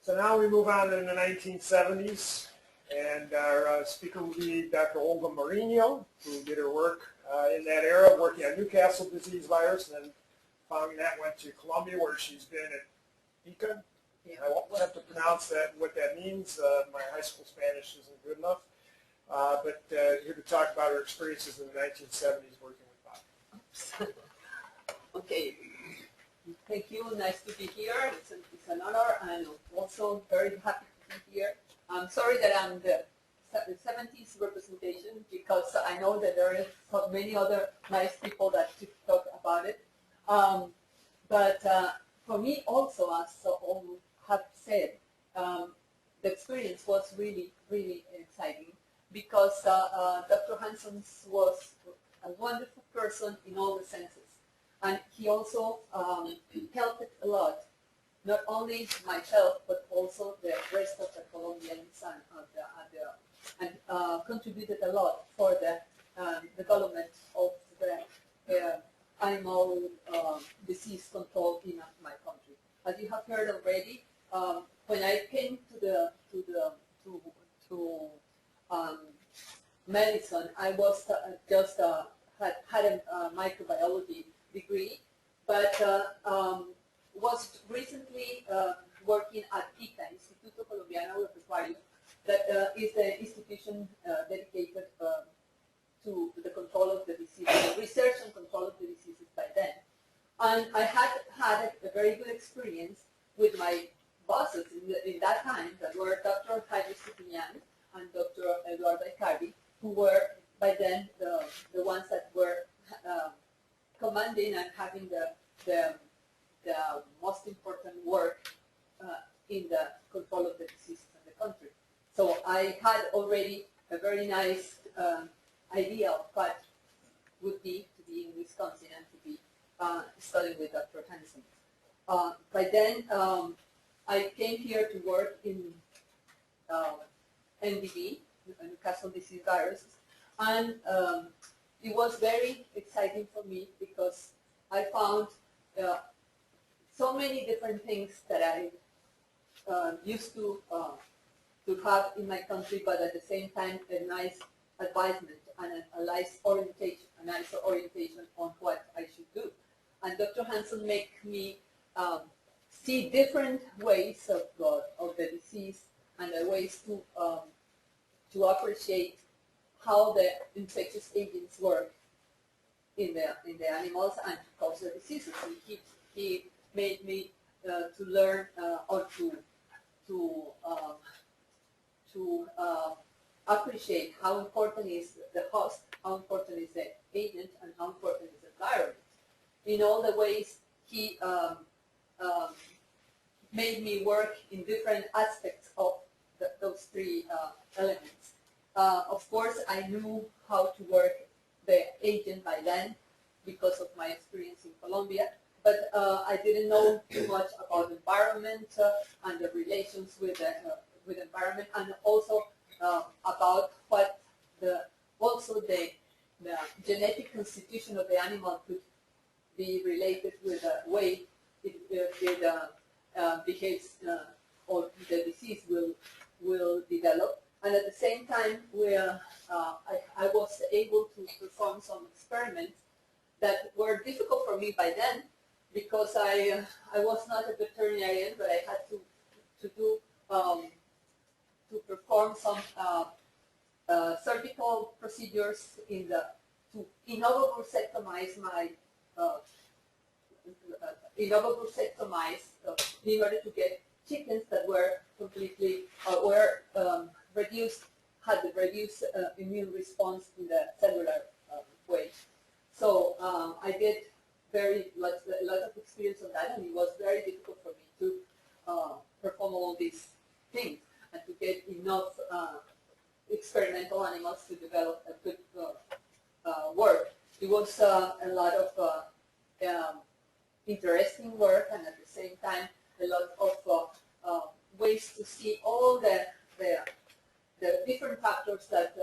So now we move on to the 1970s, and our speaker will be Dr. Olga Mourinho, who did her work in that era, working on Newcastle disease virus, and then Following that, went to Columbia, where she's been at ICA. Yeah. I won't have to pronounce that, what that means. My high school Spanish isn't good enough. But here to talk about her experiences in the 1970s working with Bob. Okay. Thank you. Nice to be here. It's an honor, and also very happy to be here. I'm sorry that I'm the 70s representation, because I know that there are so many other nice people that should talk about it. But for me also, as all have said, the experience was really, really exciting, because Dr. Hanson was a wonderful person in all the senses. And he also helped a lot, not only myself, but also the rest of the Colombians, and contributed a lot for the development of the animal disease control in my country. As you have heard already, when I came to medicine, I was just had a microbiology degree, but was recently working at ICA, Instituto Colombiano de Pecuario, that is the institution dedicated to the control of the disease, the research and control of the diseases by then. And I had a very good experience with my bosses in that time, that were Dr. Jaime Ciprian and Dr. Eduardo Icardi, who were by then the ones that were commanding and having the most important work in the control of the diseases in the country. So I had already a very nice idea of what would be to be in Wisconsin and to be studying with Dr. Hanson. By then, I came here to work in NDV, Newcastle disease viruses, and it was very exciting for me, because I found so many different things that I used to have in my country, but at the same time a nice advisement and a nice orientation on what I should do. And Dr. Hanson made me see different ways of the disease, and the ways to appreciate how the infectious agents work in the animals and to cause the diseases. And he made me to learn or to appreciate how important is the host, how important is the agent, and how important is the environment. In all the ways he made me work in different aspects of those three elements. Of course, I knew how to work the agent by then because of my experience in Colombia, but I didn't know too much about environment and the relations with environment, and also about what the genetic constitution of the animal could be related with the way it behaves, or the disease will develop. And at the same time, I was able to perform some experiments that were difficult for me by then, because I was not a veterinarian, but I had to perform some surgical procedures to inovobursectomize in order to get chickens that were completely had the reduced immune response in the cellular way. So I did a lot of experience on that, and it was very difficult for me to perform all these things and to get enough experimental animals to develop a good work. It was a lot of interesting work, and at the same time a lot of ways to see all the different factors that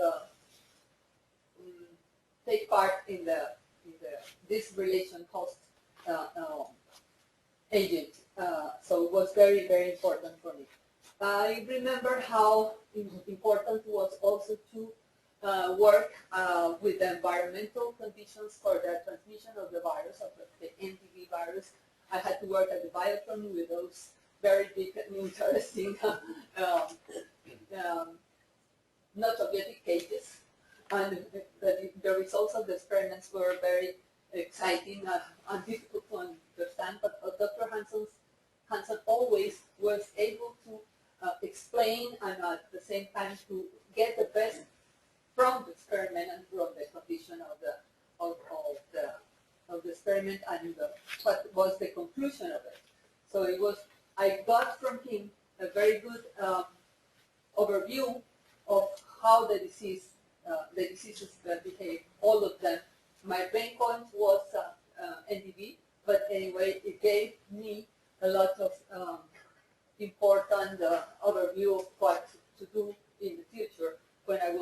take part in this relation host agent. So it was very, very important for me. I remember how important was also to work with the environmental conditions for the transmission of the virus, of the NTV virus. I had to work at the biotron with those very big and interesting not-obvious cases. And the results of the experiments were very exciting and difficult to understand, but Dr. Hanson always was able to explain and at the same time to get the best from the experiment and from the condition of the experiment and what was the conclusion of it. So I got from him a very good overview of how the diseases behave, all of them. My main point was NDV, but anyway, it gave me a lot of important overview of what to do in the future when I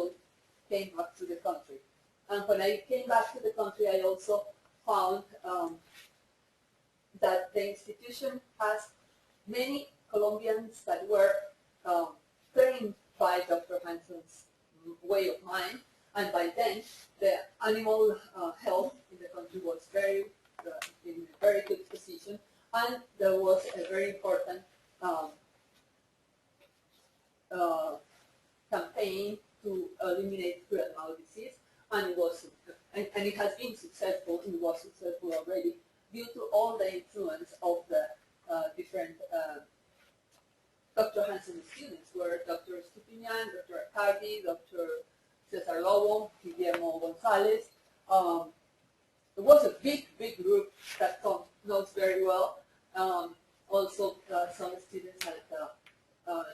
came back to the country. And when I came back to the country, I also found that the institution has many Colombians that were trained by Dr. Hanson's way of mind, and by then the animal health in the country was in a very good position, and there was a very important campaign to eliminate cruel disease, and it has been successful. It was successful already due to all the influence of the different Dr. Hanson students were Dr. Stupinian, Dr. Acardi, Dr. Cesar Lobo, Guillermo Gonzalez. It was a big group that Tom knows very well. Also, some students at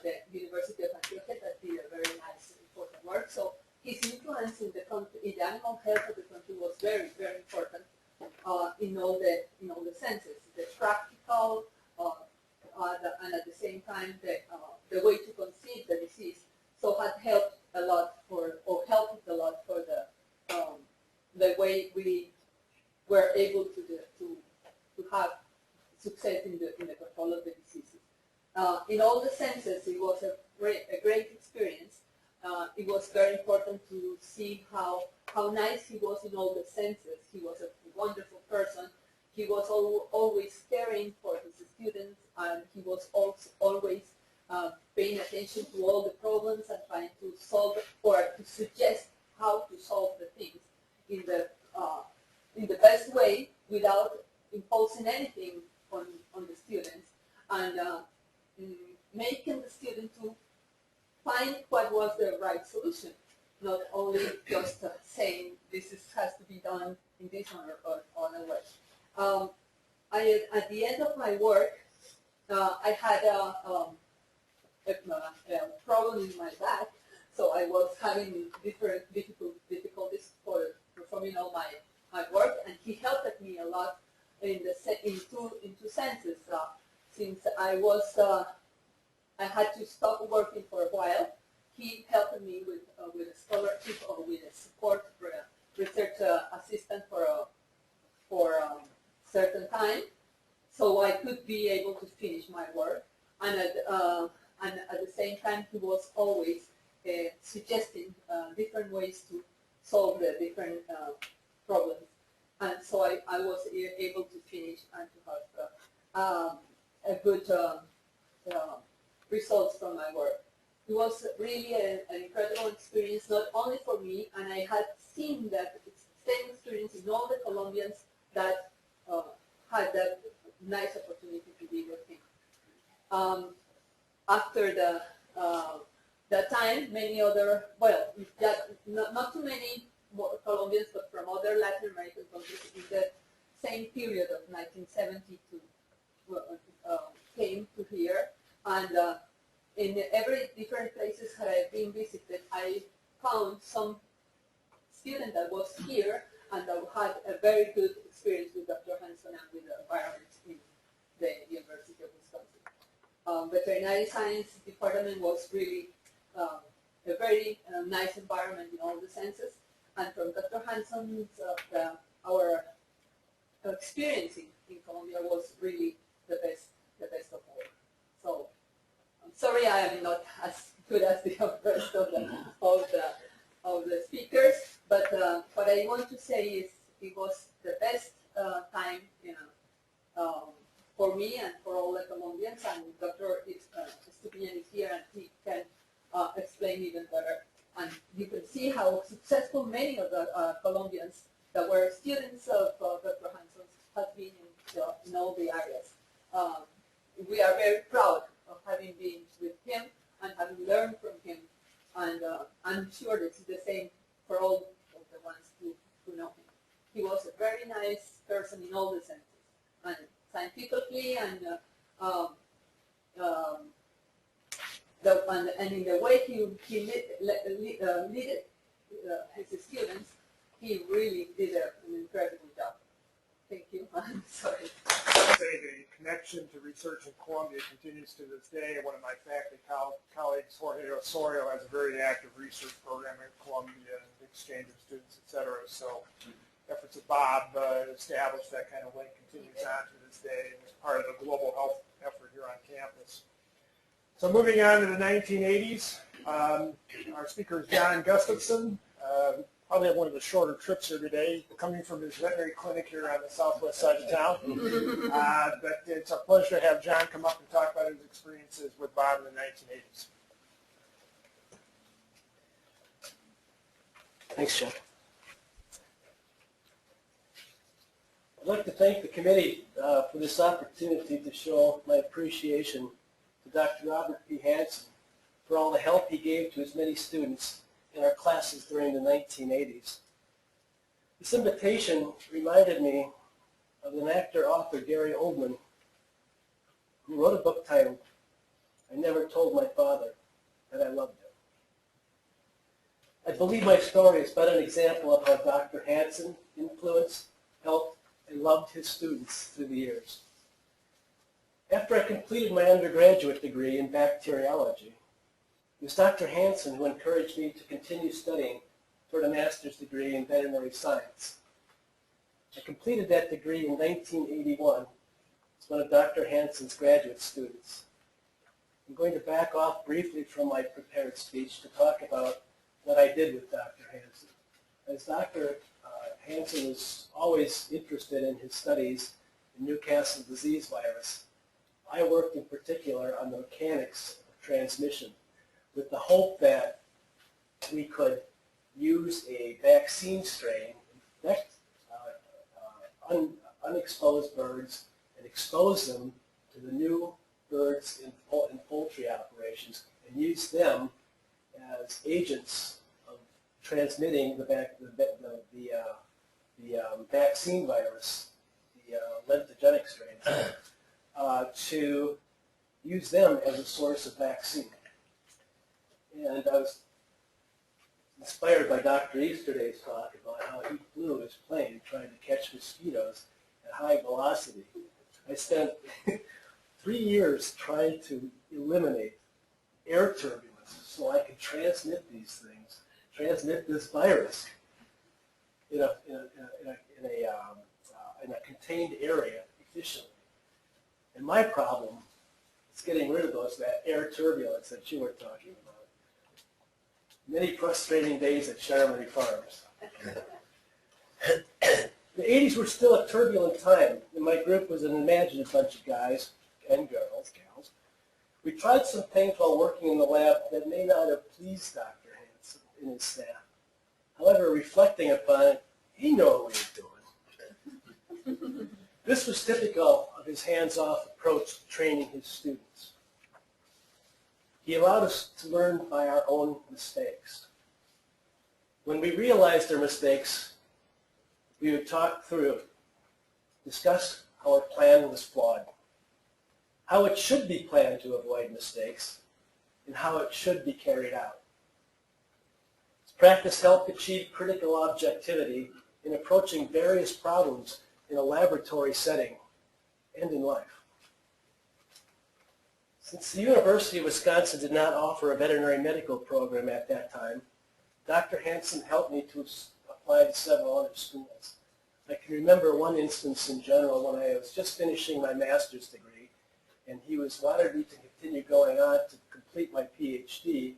the University of Antioquia that did a very nice, important work. So his influence in the country, in the animal health of the country, was very important in all the senses. The practical, and at the same time the way to conceive the disease. So had helped a lot helped a lot for the way we were able to have success in the control of the diseases. In all the senses, it was a great experience. It was very important to see how nice he was in all the senses. He was a wonderful person. He was always caring for his students, and he was also always paying attention to all the problems and trying to solve or to suggest how to solve the things in the best way without imposing anything on the students, and making the student to find what was the right solution, not only just saying this has to be done in this or other way. At the end of my work, I had a problem in my back, so I was having different difficulties for performing all my work, and he helped me a lot in two senses. Since I had to stop working for a while, he helped me with a scholarship or with a support for a research assistant for a certain time, so I could be able to finish my work. And at the same time, he was always suggesting different ways to solve the different problems. And so I was able to finish and to have a good results from my work. It was really an incredible experience, not only for me, and I had seen that same experience in all the Colombians that had that nice opportunity to be with him. After that time, many other, not too many Colombians, but from other Latin American countries in the same period of 1970 came to here, and in every different places that I've been visited, I found some student that was here and that had a very good experience with Dr. Hanson and with the environment in the University of Wisconsin. Veterinary science department was really a very nice environment in all the senses, and from Dr. Hanson's our experience in Colombia was really the best of all. So I'm sorry I am not as good as the rest of of the speakers, but what I want to say is it was the best time, for me and for all the Colombians, and Dr. Stupiñán is here and he can explain even better. And you can see how successful many of the Colombians that were students of Dr. Hanson have been in all the areas. We are very proud of having been with him and having learned from him, and I'm sure it's the same for all of the ones who know him. He was a very nice person in all the senses, and scientifically and in the way he led his students, he really did an incredible job. Thank you. I'm sorry. The connection to research in Colombia continues to this day. One of my faculty colleagues, Jorge Osorio, has a very active research program in Colombia and exchange of students, et cetera. So efforts of Bob established that kind of link continues on to this day and is part of the global health effort here on campus. So moving on to the 1980s, our speaker is John Gustafson. Probably have one of the shorter trips here today, coming from his veterinary clinic here on the southwest side of town. But it's a pleasure to have John come up and talk about his experiences with Bob in the 1980s. Thanks, Chuck. I'd like to thank the committee for this opportunity to show my appreciation to Dr. Robert P Hanson for all the help he gave to his many students in our classes during the 1980s. This invitation reminded me of an actor-author, Gary Oldman, who wrote a book titled, "I Never Told My Father That I Loved Him." I believe my story is but an example of how Dr. Hanson influenced, helped, and loved his students through the years. After I completed my undergraduate degree in bacteriology, it was Dr. Hanson who encouraged me to continue studying toward a master's degree in veterinary science. I completed that degree in 1981 as one of Dr. Hanson's graduate students. I'm going to back off briefly from my prepared speech to talk about what I did with Dr. Hanson. As Dr. Hanson was always interested in his studies in Newcastle disease virus, I worked in particular on the mechanics of transmission, with the hope that we could use a vaccine strain, infect unexposed birds, and expose them to the new birds in poultry operations, and use them as agents of transmitting the vaccine virus, the lentogenic strains, to use them as a source of vaccine. And I was inspired by Dr. Easterday's talk about how he flew his plane trying to catch mosquitoes at high velocity. I spent 3 years trying to eliminate air turbulence so I could transmit these things, transmit this virus in a contained area efficiently. And my problem is getting rid of that air turbulence that you were talking about. Many frustrating days at Charlevoix Farms. The 80s were still a turbulent time, and my group was an imaginative bunch of guys and gals. We tried some things while working in the lab that may not have pleased Dr. Hanson and his staff. However, reflecting upon it, he knew what we were doing. This was typical of his hands-off approach to training his students. He allowed us to learn by our own mistakes. When we realized our mistakes, we would talk through, discuss how our plan was flawed, how it should be planned to avoid mistakes, and how it should be carried out. This practice helped achieve critical objectivity in approaching various problems in a laboratory setting and in life. Since the University of Wisconsin did not offer a veterinary medical program at that time, Dr. Hanson helped me to apply to several other schools. I can remember one instance in general when I was just finishing my master's degree, and he wanted me to continue going on to complete my PhD.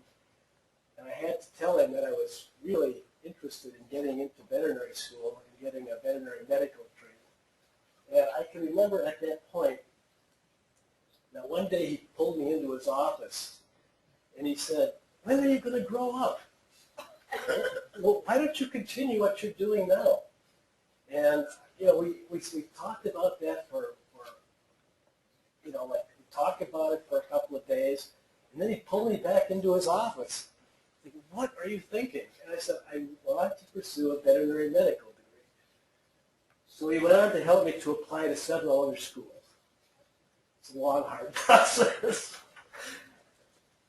And I had to tell him that I was really interested in getting into veterinary school and getting a veterinary medical training. And I can remember at that point, now one day he pulled me into his office and he said, "When are you going to grow up? Well, why don't you continue what you're doing now?" And, you know, we talked about that for you know, like we talked about it for a couple of days, and then he pulled me back into his office. Like, "What are you thinking?" And I said, "I want to pursue a veterinary medical degree." So he went on to help me to apply to several other schools. It's a long, hard process.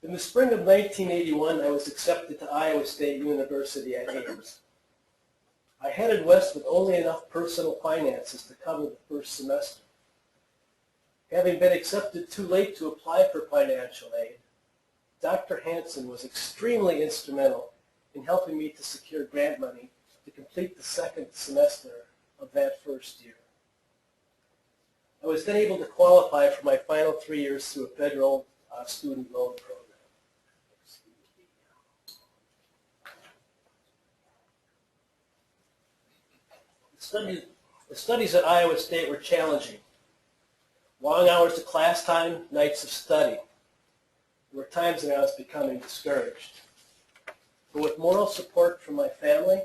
In the spring of 1981, I was accepted to Iowa State University at Ames. I headed west with only enough personal finances to cover the first semester. Having been accepted too late to apply for financial aid, Dr. Hanson was extremely instrumental in helping me to secure grant money to complete the second semester of that first year. I was then able to qualify for my final 3 years through a federal student loan program. The studies at Iowa State were challenging. Long hours of class time, nights of study. There were times when I was becoming discouraged. But with moral support from my family,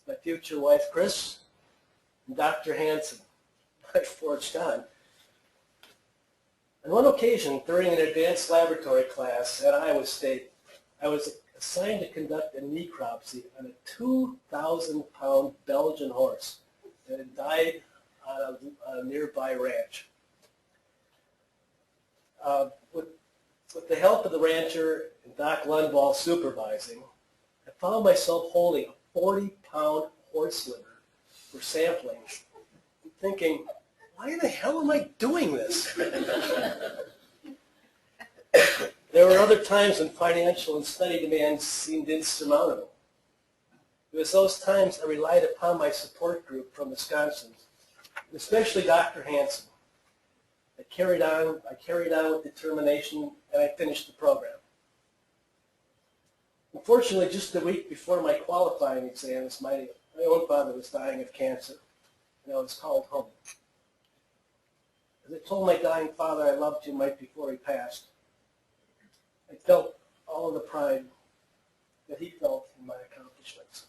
my future wife Chris, and Dr. Hanson, I forged on. On one occasion, during an advanced laboratory class at Iowa State, I was assigned to conduct a necropsy on a 2,000-pound Belgian horse that had died on a nearby ranch. With the help of the rancher and Doc Lundvall supervising, I found myself holding a 40-pound horse liver for sampling and thinking, why the hell am I doing this? There were other times when financial and study demands seemed insurmountable. It was those times I relied upon my support group from Wisconsin, especially Dr. Hanson. I carried on with determination, and I finished the program. Unfortunately, just a week before my qualifying exams, my own father was dying of cancer, and I was called home. As I told my dying father I loved him right before he passed, I felt all of the pride that he felt in my accomplishments.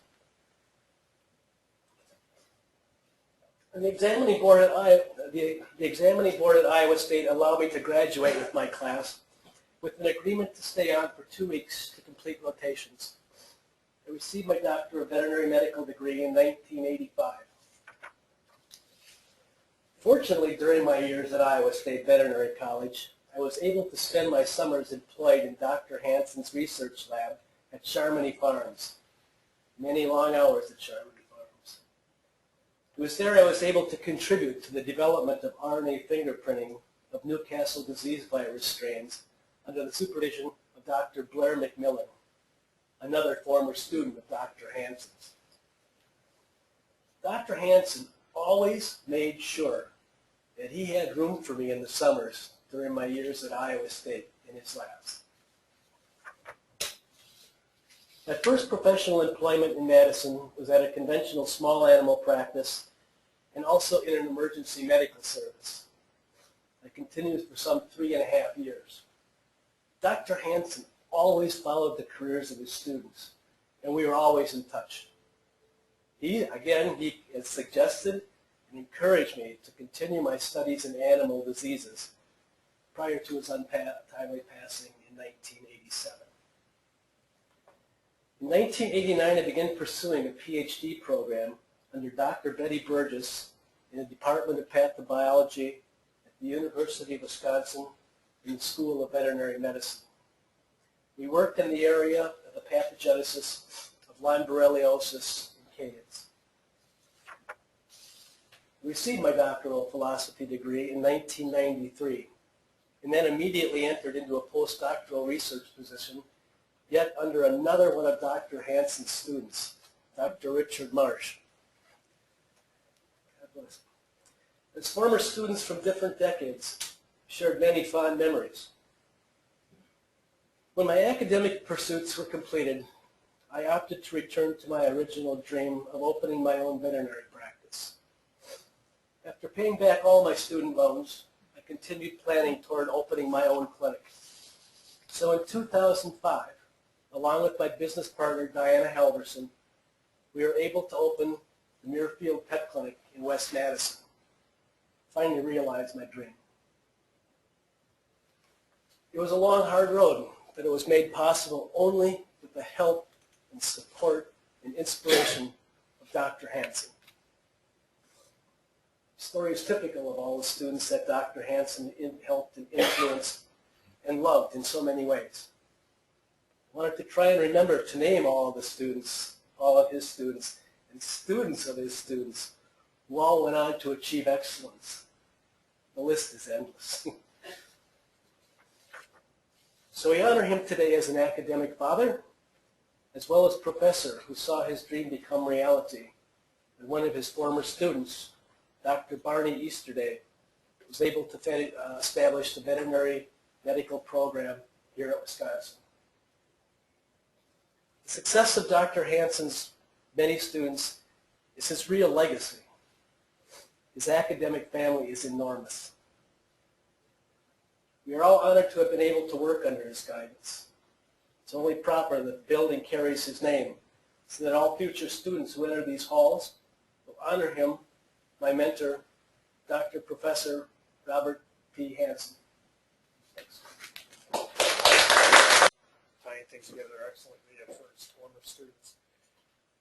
And the examining board at Iowa State allowed me to graduate with my class with an agreement to stay on for 2 weeks to complete rotations. I received my Doctor of Veterinary Medical degree in 1985. Fortunately, during my years at Iowa State Veterinary College, I was able to spend my summers employed in Dr. Hanson's research lab at Charmony Farms. Many long hours at Charmony Farms. It was there I was able to contribute to the development of RNA fingerprinting of Newcastle disease virus strains under the supervision of Dr. Blair McMillan, another former student of Dr. Hanson's. Dr. Hanson always made sure that he had room for me in the summers during my years at Iowa State in his labs. My first professional employment in Madison was at a conventional small animal practice and also in an emergency medical service. I continued for some 3.5 years. Dr. Hanson always followed the careers of his students, and we were always in touch. He had suggested and encouraged me to continue my studies in animal diseases prior to his untimely passing in 1987. In 1989, I began pursuing a PhD program under Dr. Betty Burgess in the Department of Pathobiology at the University of Wisconsin in the School of Veterinary Medicine. We worked in the area of the pathogenesis of Lyme borreliosis in canids. I received my doctoral philosophy degree in 1993 and then immediately entered into a postdoctoral research position, yet under another one of Dr. Hanson's students, Dr. Richard Marsh. God bless. As former students from different decades, shared many fond memories. When my academic pursuits were completed, I opted to return to my original dream of opening my own veterinary practice. After paying back all my student loans, I continued planning toward opening my own clinic. So in 2005, along with my business partner Diana Halverson, we were able to open the Muirfield Pet Clinic in West Madison. Finally realized my dream. It was a long, hard road, but it was made possible only with the help and support and inspiration of Dr. Hanson. The story is typical of all the students that Dr. Hanson helped and influenced and loved in so many ways. I wanted to try and remember to name all of the students, all of his students, and students of his students who all went on to achieve excellence. The list is endless. So we honor him today as an academic father, as well as professor who saw his dream become reality. And one of his former students, Dr. Barney Easterday, was able to establish the veterinary medical program here at Wisconsin. The success of Dr. Hanson's many students is his real legacy. His academic family is enormous. We are all honored to have been able to work under his guidance. It's only proper that the building carries his name so that all future students who enter these halls will honor him, my mentor, Dr. Professor Robert P Hanson. Thanks. Tying things together excellently for his former students.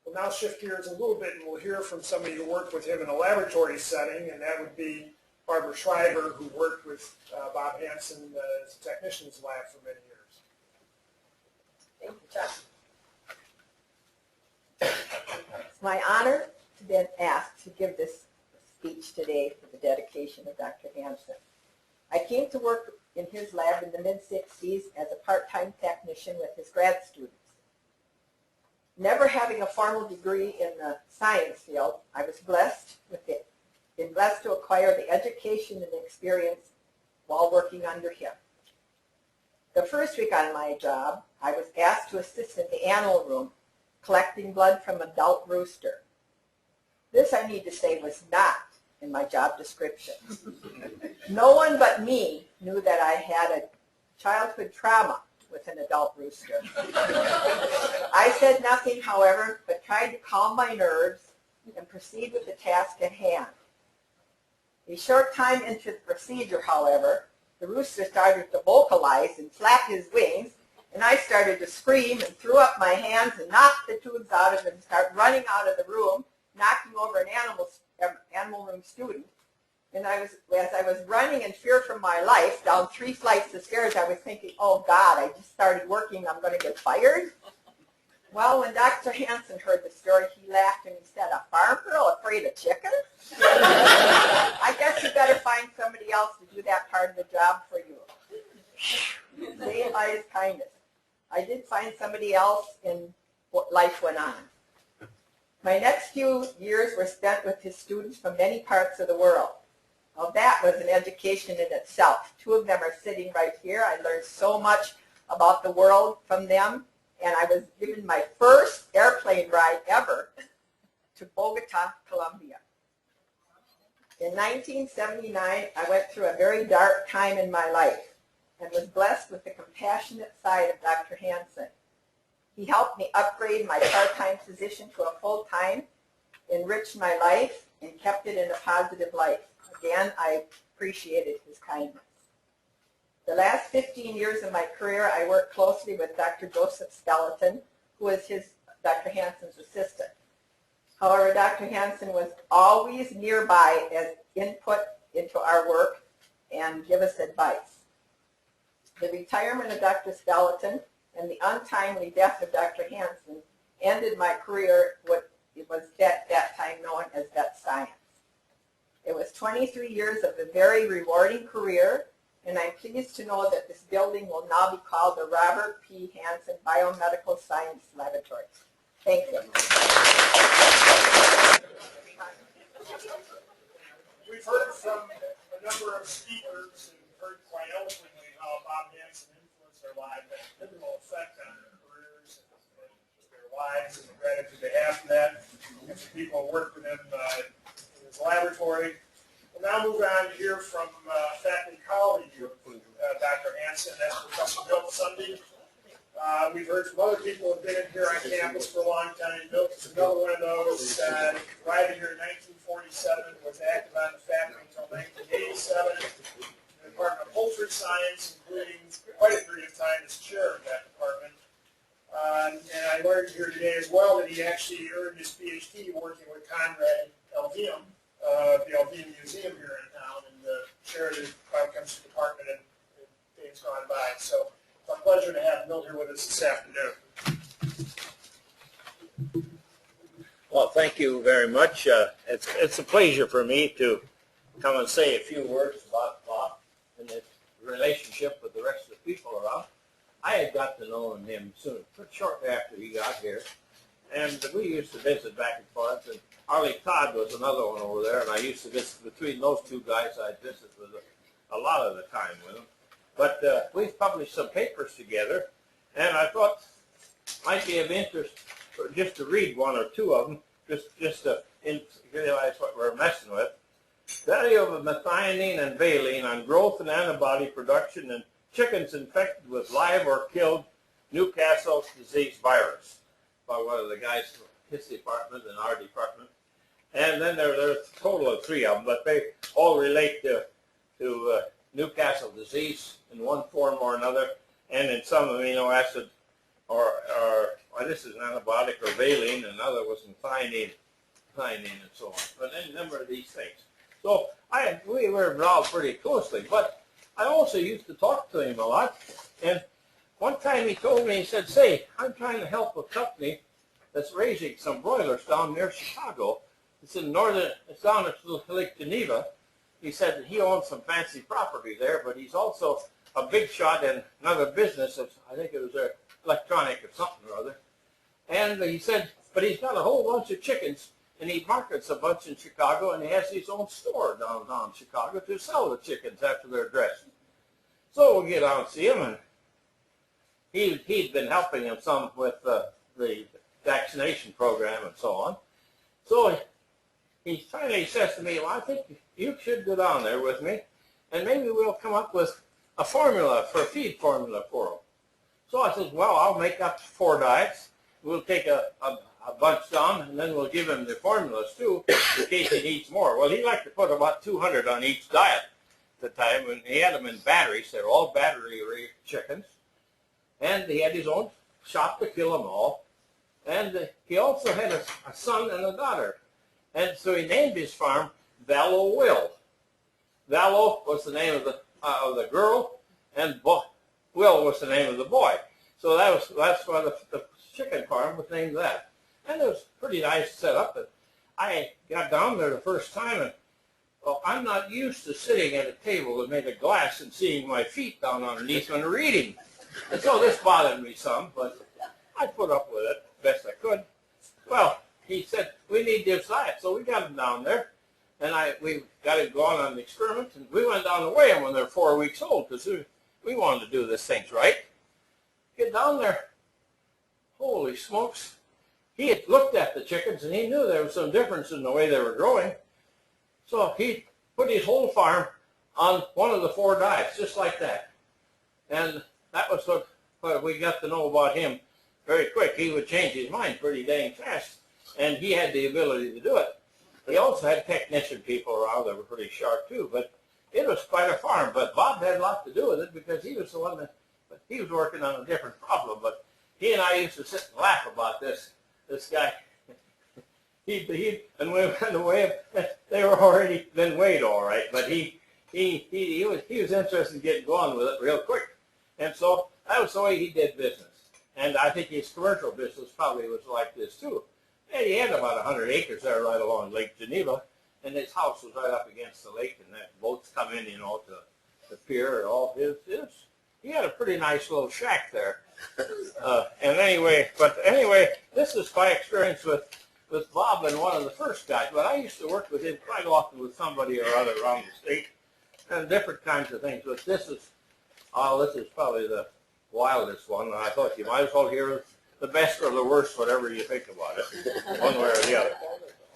We'll now shift gears a little bit and we'll hear from somebody who worked with him in a laboratory setting, and that would be Barbara Schreiber, who worked with Bob Hanson as a technician's lab for many years. Thank you, Chuck. It's my honor to be asked to give this speech today for the dedication of Dr. Hanson. I came to work in his lab in the mid-60s as a part-time technician with his grad students. Never having a formal degree in the science field, I was blessed to acquire the education and experience while working under him. The first week on my job, I was asked to assist in the animal room, collecting blood from an adult rooster. This, I need to say, was not in my job description. No one but me knew that I had a childhood trauma with an adult rooster. I said nothing, however, but tried to calm my nerves and proceed with the task at hand. A short time into the procedure, however, the rooster started to vocalize and flap his wings, and I started to scream and threw up my hands and knocked the tubes out of him and started running out of the room, knocking over an animal room student. And as I was running in fear for my life down 3 flights of stairs, I was thinking, oh God, I just started working, I'm going to get fired. Well, when Dr. Hanson heard the story, he laughed and he said, a farm girl afraid of chickens? I guess you better find somebody else to do that part of the job for you. Saved by his kindness. I did find somebody else, and life went on. My next few years were spent with his students from many parts of the world. Well, that was an education in itself. 2 of them are sitting right here. I learned so much about the world from them. And I was given my first airplane ride ever to Bogota, Colombia. In 1979, I went through a very dark time in my life and was blessed with the compassionate side of Dr. Hanson. He helped me upgrade my part-time position to a full-time, enriched my life, and kept it in a positive light. Again, I appreciated his kindness. The last 15 years of my career, I worked closely with Dr. Joseph Skeleton, who was Dr. Hanson's assistant. However, Dr. Hanson was always nearby as input into our work and give us advice. The retirement of Dr. Skeleton and the untimely death of Dr. Hanson ended my career, what it was at that time known as vet science. It was 23 years of a very rewarding career, and I'm pleased to know that this building will now be called the Robert P Hanson Biomedical Science Laboratory. Thank you. We've heard from a number of speakers and heard quite eloquently how Bob Hanson influenced their lives, had a pivotal effect on their careers and their lives, and the gratitude they have for that. And for people who worked with him in his laboratory. We'll now move on to hear from faculty colleague of Dr. Hanson. That's Professor Milt Sunday. We've heard from other people who have been here on campus for a long time. Milt is another one of those. Arrived here in 1947, was active on the faculty until 1987. In the Department of Poultry Science, including quite a period of time as chair of that department. And I learned here today as well that he actually earned his PhD working with Conrad Elveum, the Elveum Museum here in town, and the chair of the biochemistry department in days gone by. So it's a pleasure to have Milt here with us this afternoon. Well, thank you very much. It's a pleasure for me to come and say a few words about Bob and his relationship with the rest of the people around. I had got to know him soon, shortly after he got here, and we used to visit back and forth. And Arlie Todd was another one over there, and I used to visit between those two guys. I'd visit with a lot of the time with them. But we published some papers together, and I thought might be of interest just to read one or two of them, just to realize what we're messing with. Value of methionine and valine on growth and antibody production in chickens infected with live or killed Newcastle disease virus, by one of the guys from his department and our department. And then there's a total of 3 of them, but they all relate to Newcastle disease in one form or another, and in some amino acid, or this is an antibiotic or valine, and another was methionine, and so on. But any number of these things. So we were involved pretty closely, but I also used to talk to him a lot. And one time he told me, he said, "Say, I'm trying to help a company that's raising some broilers down near Chicago. It's in it's down at Lake Geneva." He said that he owns some fancy property there, but he's also a big shot in another business. I think it was electronic or something or other. And he said, but he's got a whole bunch of chickens, and he markets a bunch in Chicago, and he has his own store downtown Chicago to sell the chickens after they're dressed. So we'll get out and see him, and he'd been helping him some with the vaccination program and so on. So he finally says to me, "Well, I think you should go down there with me, and maybe we'll come up with a feed formula for them." So I said, "Well, I'll make up 4 diets. We'll take a bunch down, and then we'll give him the formulas too, in case he needs more." Well, he liked to put about 200 on each diet at the time, and he had them in batteries. They're all battery-raised chickens. And he had his own shop to kill them all. And he also had a son and a daughter. And so he named his farm Vallow Will. Vallow was the name of the girl, and Will was the name of the boy. So that's why the chicken farm was named that. And it was pretty nice setup. And I got down there the first time, and well, I'm not used to sitting at a table that made of glass and seeing my feet down underneath when reading. And so this bothered me some, but I put up with it best I could. Well, he said, "We need this diet." So we got him down there, and we got him going on the experiment, and we went down to weigh them when they're 4 weeks old, because we wanted to do these things right. Get down there. Holy smokes. He had looked at the chickens, and he knew there was some difference in the way they were growing. So he put his whole farm on one of the 4 diets, just like that. And that was what we got to know about him very quick. He would change his mind pretty dang fast, and he had the ability to do it. He also had technician people around that were pretty sharp too, but it was quite a farm. But Bob had a lot to do with it, because he was the one but he was working on a different problem. But he and I used to sit and laugh about this guy. And we went away. They were already been weighed all right, but he was interested in getting going with it real quick. And so that was the way he did business. And I think his commercial business probably was like this too. And he had about 100 acres there right along Lake Geneva, and his house was right up against the lake, and that boats come in, to the pier and all he had a pretty nice little shack there. And anyway, this is my experience with Bob and one of the first guys. But I used to work with him quite often with somebody or other around the state, and different kinds of things. But this is probably wildest one, and I thought you might as well hear the best or the worst, whatever you think about it, one way or the other.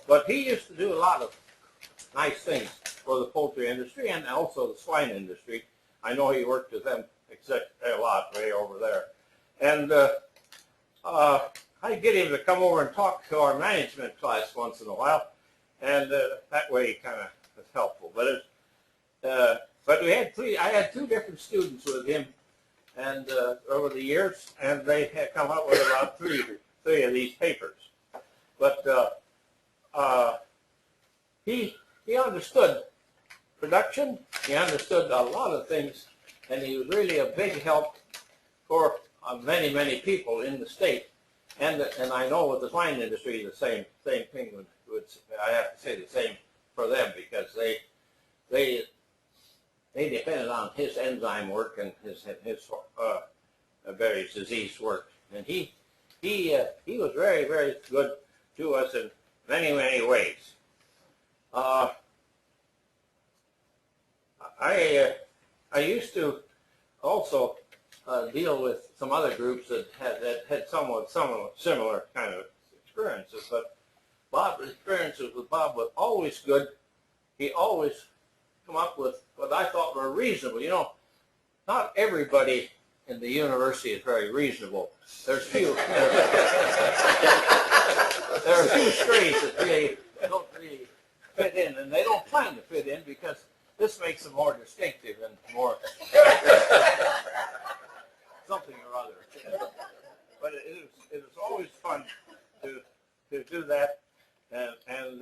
But he used to do a lot of nice things for the poultry industry and also the swine industry. I know he worked with them a lot way over there. And I'd get him to come over and talk to our management class once in a while, and that way he kind of was helpful. But we had I had 2 different students with him, and over the years, and they had come up with about three of these papers. But he understood production. He understood a lot of things, and he was really a big help for many, many people in the state. And I know with the swine industry, the same thing would I have to say the same for them, because they depended on his enzyme work and his various disease work. And he was very, very good to us in many, many ways. I used to also deal with some other groups that had somewhat similar kind of experiences, but Bob's experiences with Bob were always good. He always come up with what I thought were reasonable. You know, not everybody in the university is very reasonable. There's few. There are a few strays that really don't really fit in, and they don't plan to fit in because this makes them more distinctive and more something or other. But it was always fun to do that, and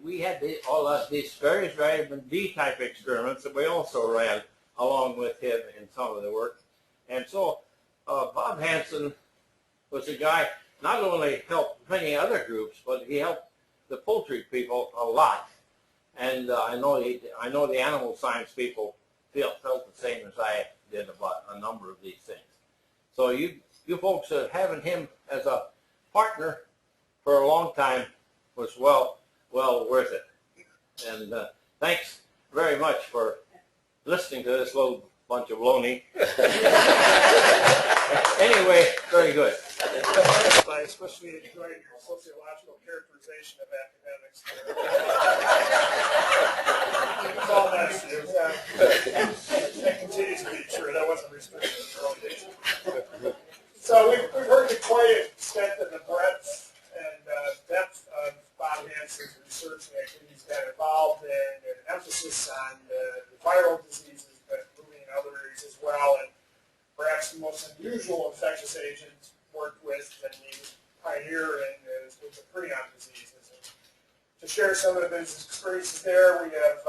we had all of these various vitamin D type experiments that we also ran along with him in some of the work. And so Bob Hanson was a guy not only helped many other groups, but he helped the poultry people a lot. And I know the animal science people felt the same as I did about a number of these things. So you folks having him as a partner for a long time was well worth it. And thanks very much for listening to this little bunch of baloney. Anyway, very good. I especially enjoyed sociological characterization of academics. It's all nice. That continues to be true. That wasn't restricted in the early days. So we've heard to quite an extent of the breadth and depth of Bob Hanson's research and activities got involved in, and an emphasis on the viral diseases, but moving in other areas as well, and perhaps the most unusual infectious agent worked with, and he was pioneer in with the prion diseases. And to share some of his experiences there, we have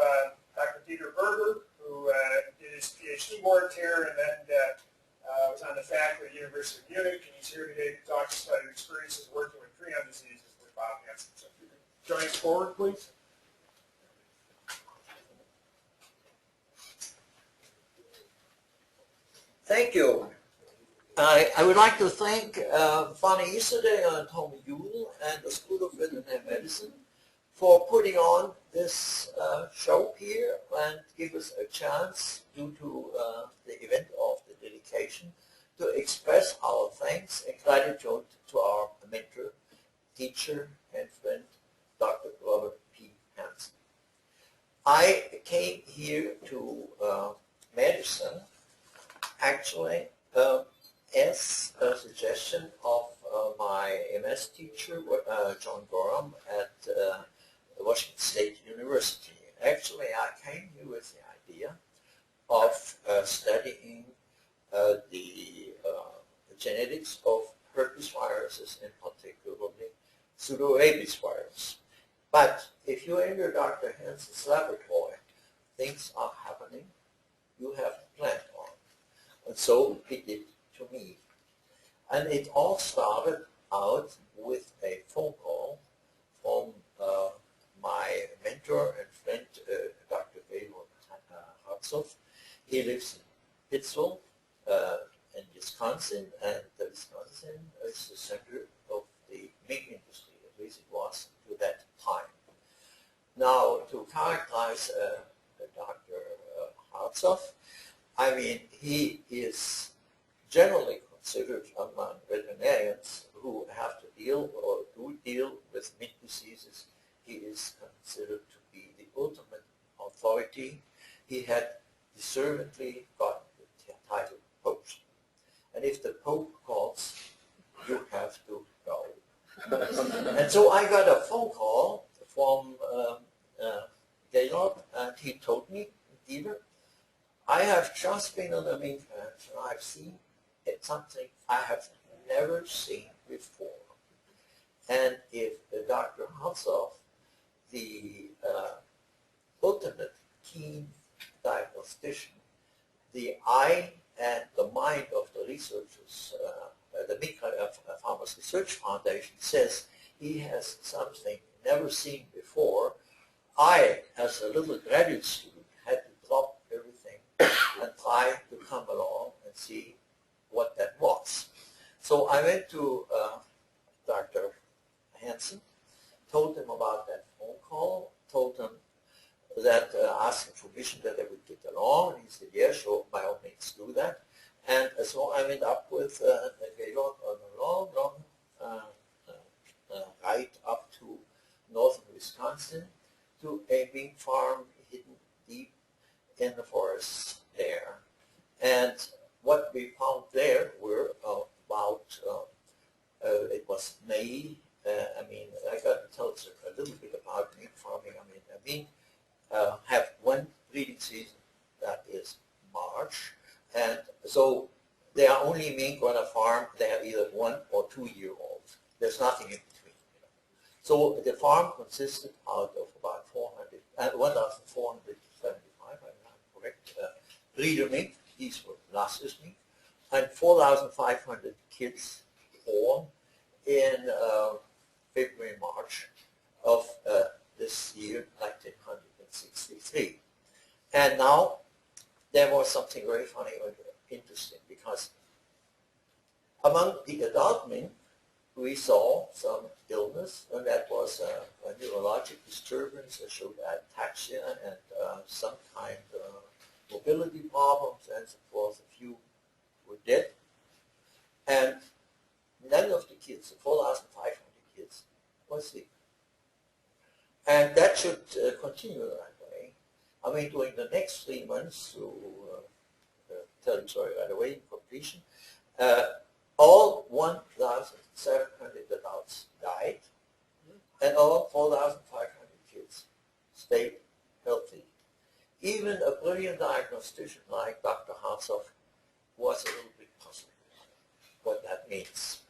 Dr. Dieter Berger, who did his PhD work here, and then was on the faculty at the University of Munich, and he's here today to talk to us about his experiences working with prion diseases with Bob Hanson. So if you could join us forward, please. Thank you. I would like to thank Fanny Easterday and Tommy Yule and the School of Veterinary Medicine for putting on this show here and give us a chance, due to the event of the dedication, to express our thanks and gratitude to our mentor, teacher, and friend, Dr. Robert P Hanson. I came here to Madison actually as a suggestion of my MS teacher, John Gorham, at Washington State University. Actually, I came here with the idea of studying the genetics of herpes viruses, and particularly pseudorabies virus. But if you enter Dr. Hanson's laboratory, things are happening you have planned on. And so it did to me. And it all started out with a phone call from my mentor and friend, Dr. Gabriel Hartsoff. He lives in Pittsville, in Wisconsin, and Wisconsin is the center of the meat industry, at least it was to that time. Now, to characterize Dr. Hartsoff, I mean, he is generally considered among veterinarians who have to deal or do deal with mink diseases. He is considered to be the ultimate authority. He had deservedly gotten the title Pope. And if the Pope calls, you have to go. And so I got a phone call from Gaylord, and he told me, Dieter, I have just been on a mink ranch, and I've seen something I have never seen before. And if Dr. Hanson, the ultimate keen diagnostician, the eye and the mind of the researchers, the Mink Farmers Research Foundation says he has something never seen before. I, as a little graduate student, had to drop everything and try to come along and see what that was. So I went to Dr. Hanson, told him about that phone call, told him that asked him permission that they would get along, and he said, yeah, sure, by all means do that. And so I went up with Gaylord on a long, long ride up to northern Wisconsin to a mink farm hidden deep in the forests there. And what we found there were about, it was May. I got to tell you a little bit about mink farming. Mink have one breeding season, that is March. And so they are only mink on a farm. They are either 1 or 2 year olds. There's nothing in between. So the farm consisted out of about 1,475, if I'm correct, breeder mink. These were Lassus mink, and 4,500 kids born in February, March of this year, 1963. And now there was something very funny or interesting, because among the adult mink, we saw some illness, and that was a neurologic disturbance that showed ataxia and some kind of mobility problems, and so forth. A few were dead. And none of the kids, the 4,500 kids, were sick. And that should continue that way. During the next 3 months, to tell you sorry right away in completion, all 1,700 adults died, and all 4,500 kids stayed healthy. Even a brilliant diagnostician like Dr. Hanson was a little bit puzzled what that means.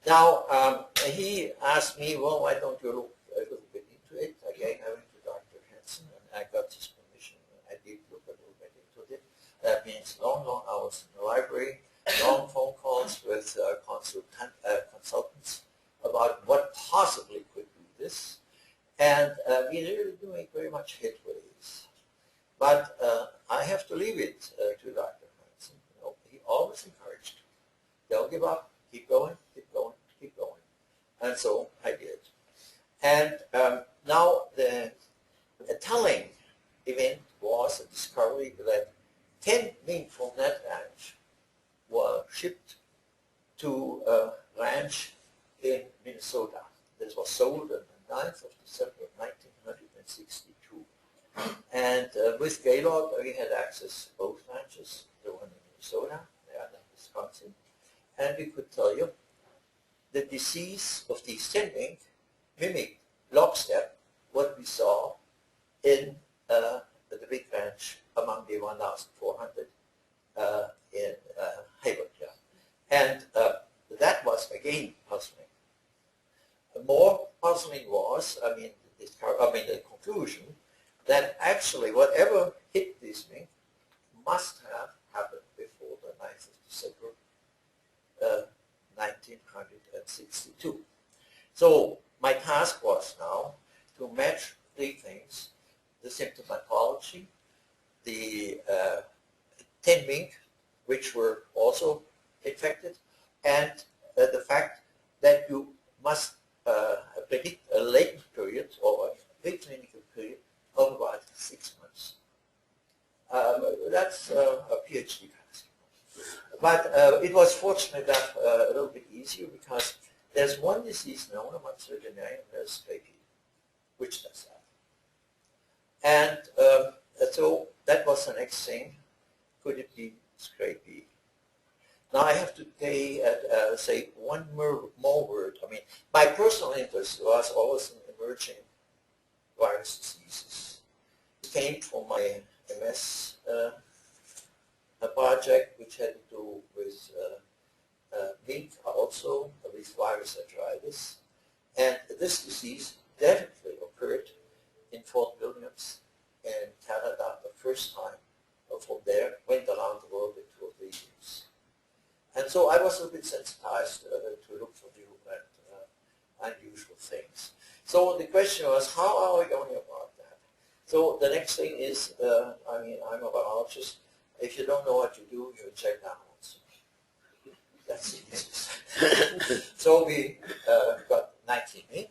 Now, he asked me, well, why don't you look a little bit into it? Again, I went to Dr. Hanson, and I got his permission. I did look a little bit into it. That means long, long hours in the library, long phone calls with consultants about what possibly could do this. And we're really doing very much headways. But I have to leave it to Dr. Hanson. He always encouraged, don't give up, keep going, keep going, keep going. And so I did. And now the telling event was a discovery that 10 mink from that ranch were shipped to a ranch in Minnesota. This was sold on the 9th of December of 1962. And with Gaylord, we had access to both ranches, the one in Minnesota, the other in Wisconsin. And we could tell you the disease of these 10 mink mimicked lockstep what we saw in the big ranch among the 1,400 in Hayward. And that was again puzzling. More puzzling was, the conclusion that actually whatever hit these mink must have happened before the 9th of December 1962. So my task was now to match 3 things: the symptomatology, the 10 mink which were also infected, and the fact that you must predict a latent period or a preclinical period of about 6 months. That's a PhD task. But it was fortunately enough a little bit easier because there's one disease known among veterinarians as scrapie, which does that. And so that was the next thing. Could it be scrapie? Now I have to say one more word. I mean, my personal interest was always in emerging virus diseases. It came from my MS project, which had to do with mink also, with virus arthritis. And this disease definitely occurred in Fort Williams in Canada the first time. From there, went around the world in 2 or 3 years. And so I was a bit sensitized to look for new and unusual things. So the question was, how are we going about that? So the next thing is, I mean, I'm a biologist. If you don't know what you do, you check animals. That's the easiest. So we got 19 mink.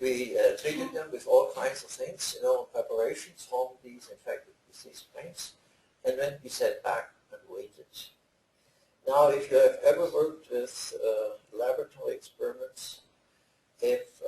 We treated them with all kinds of things, preparations from these infected disease strains. And then we sat back and waited. Now, if you have ever worked with laboratory experiments, if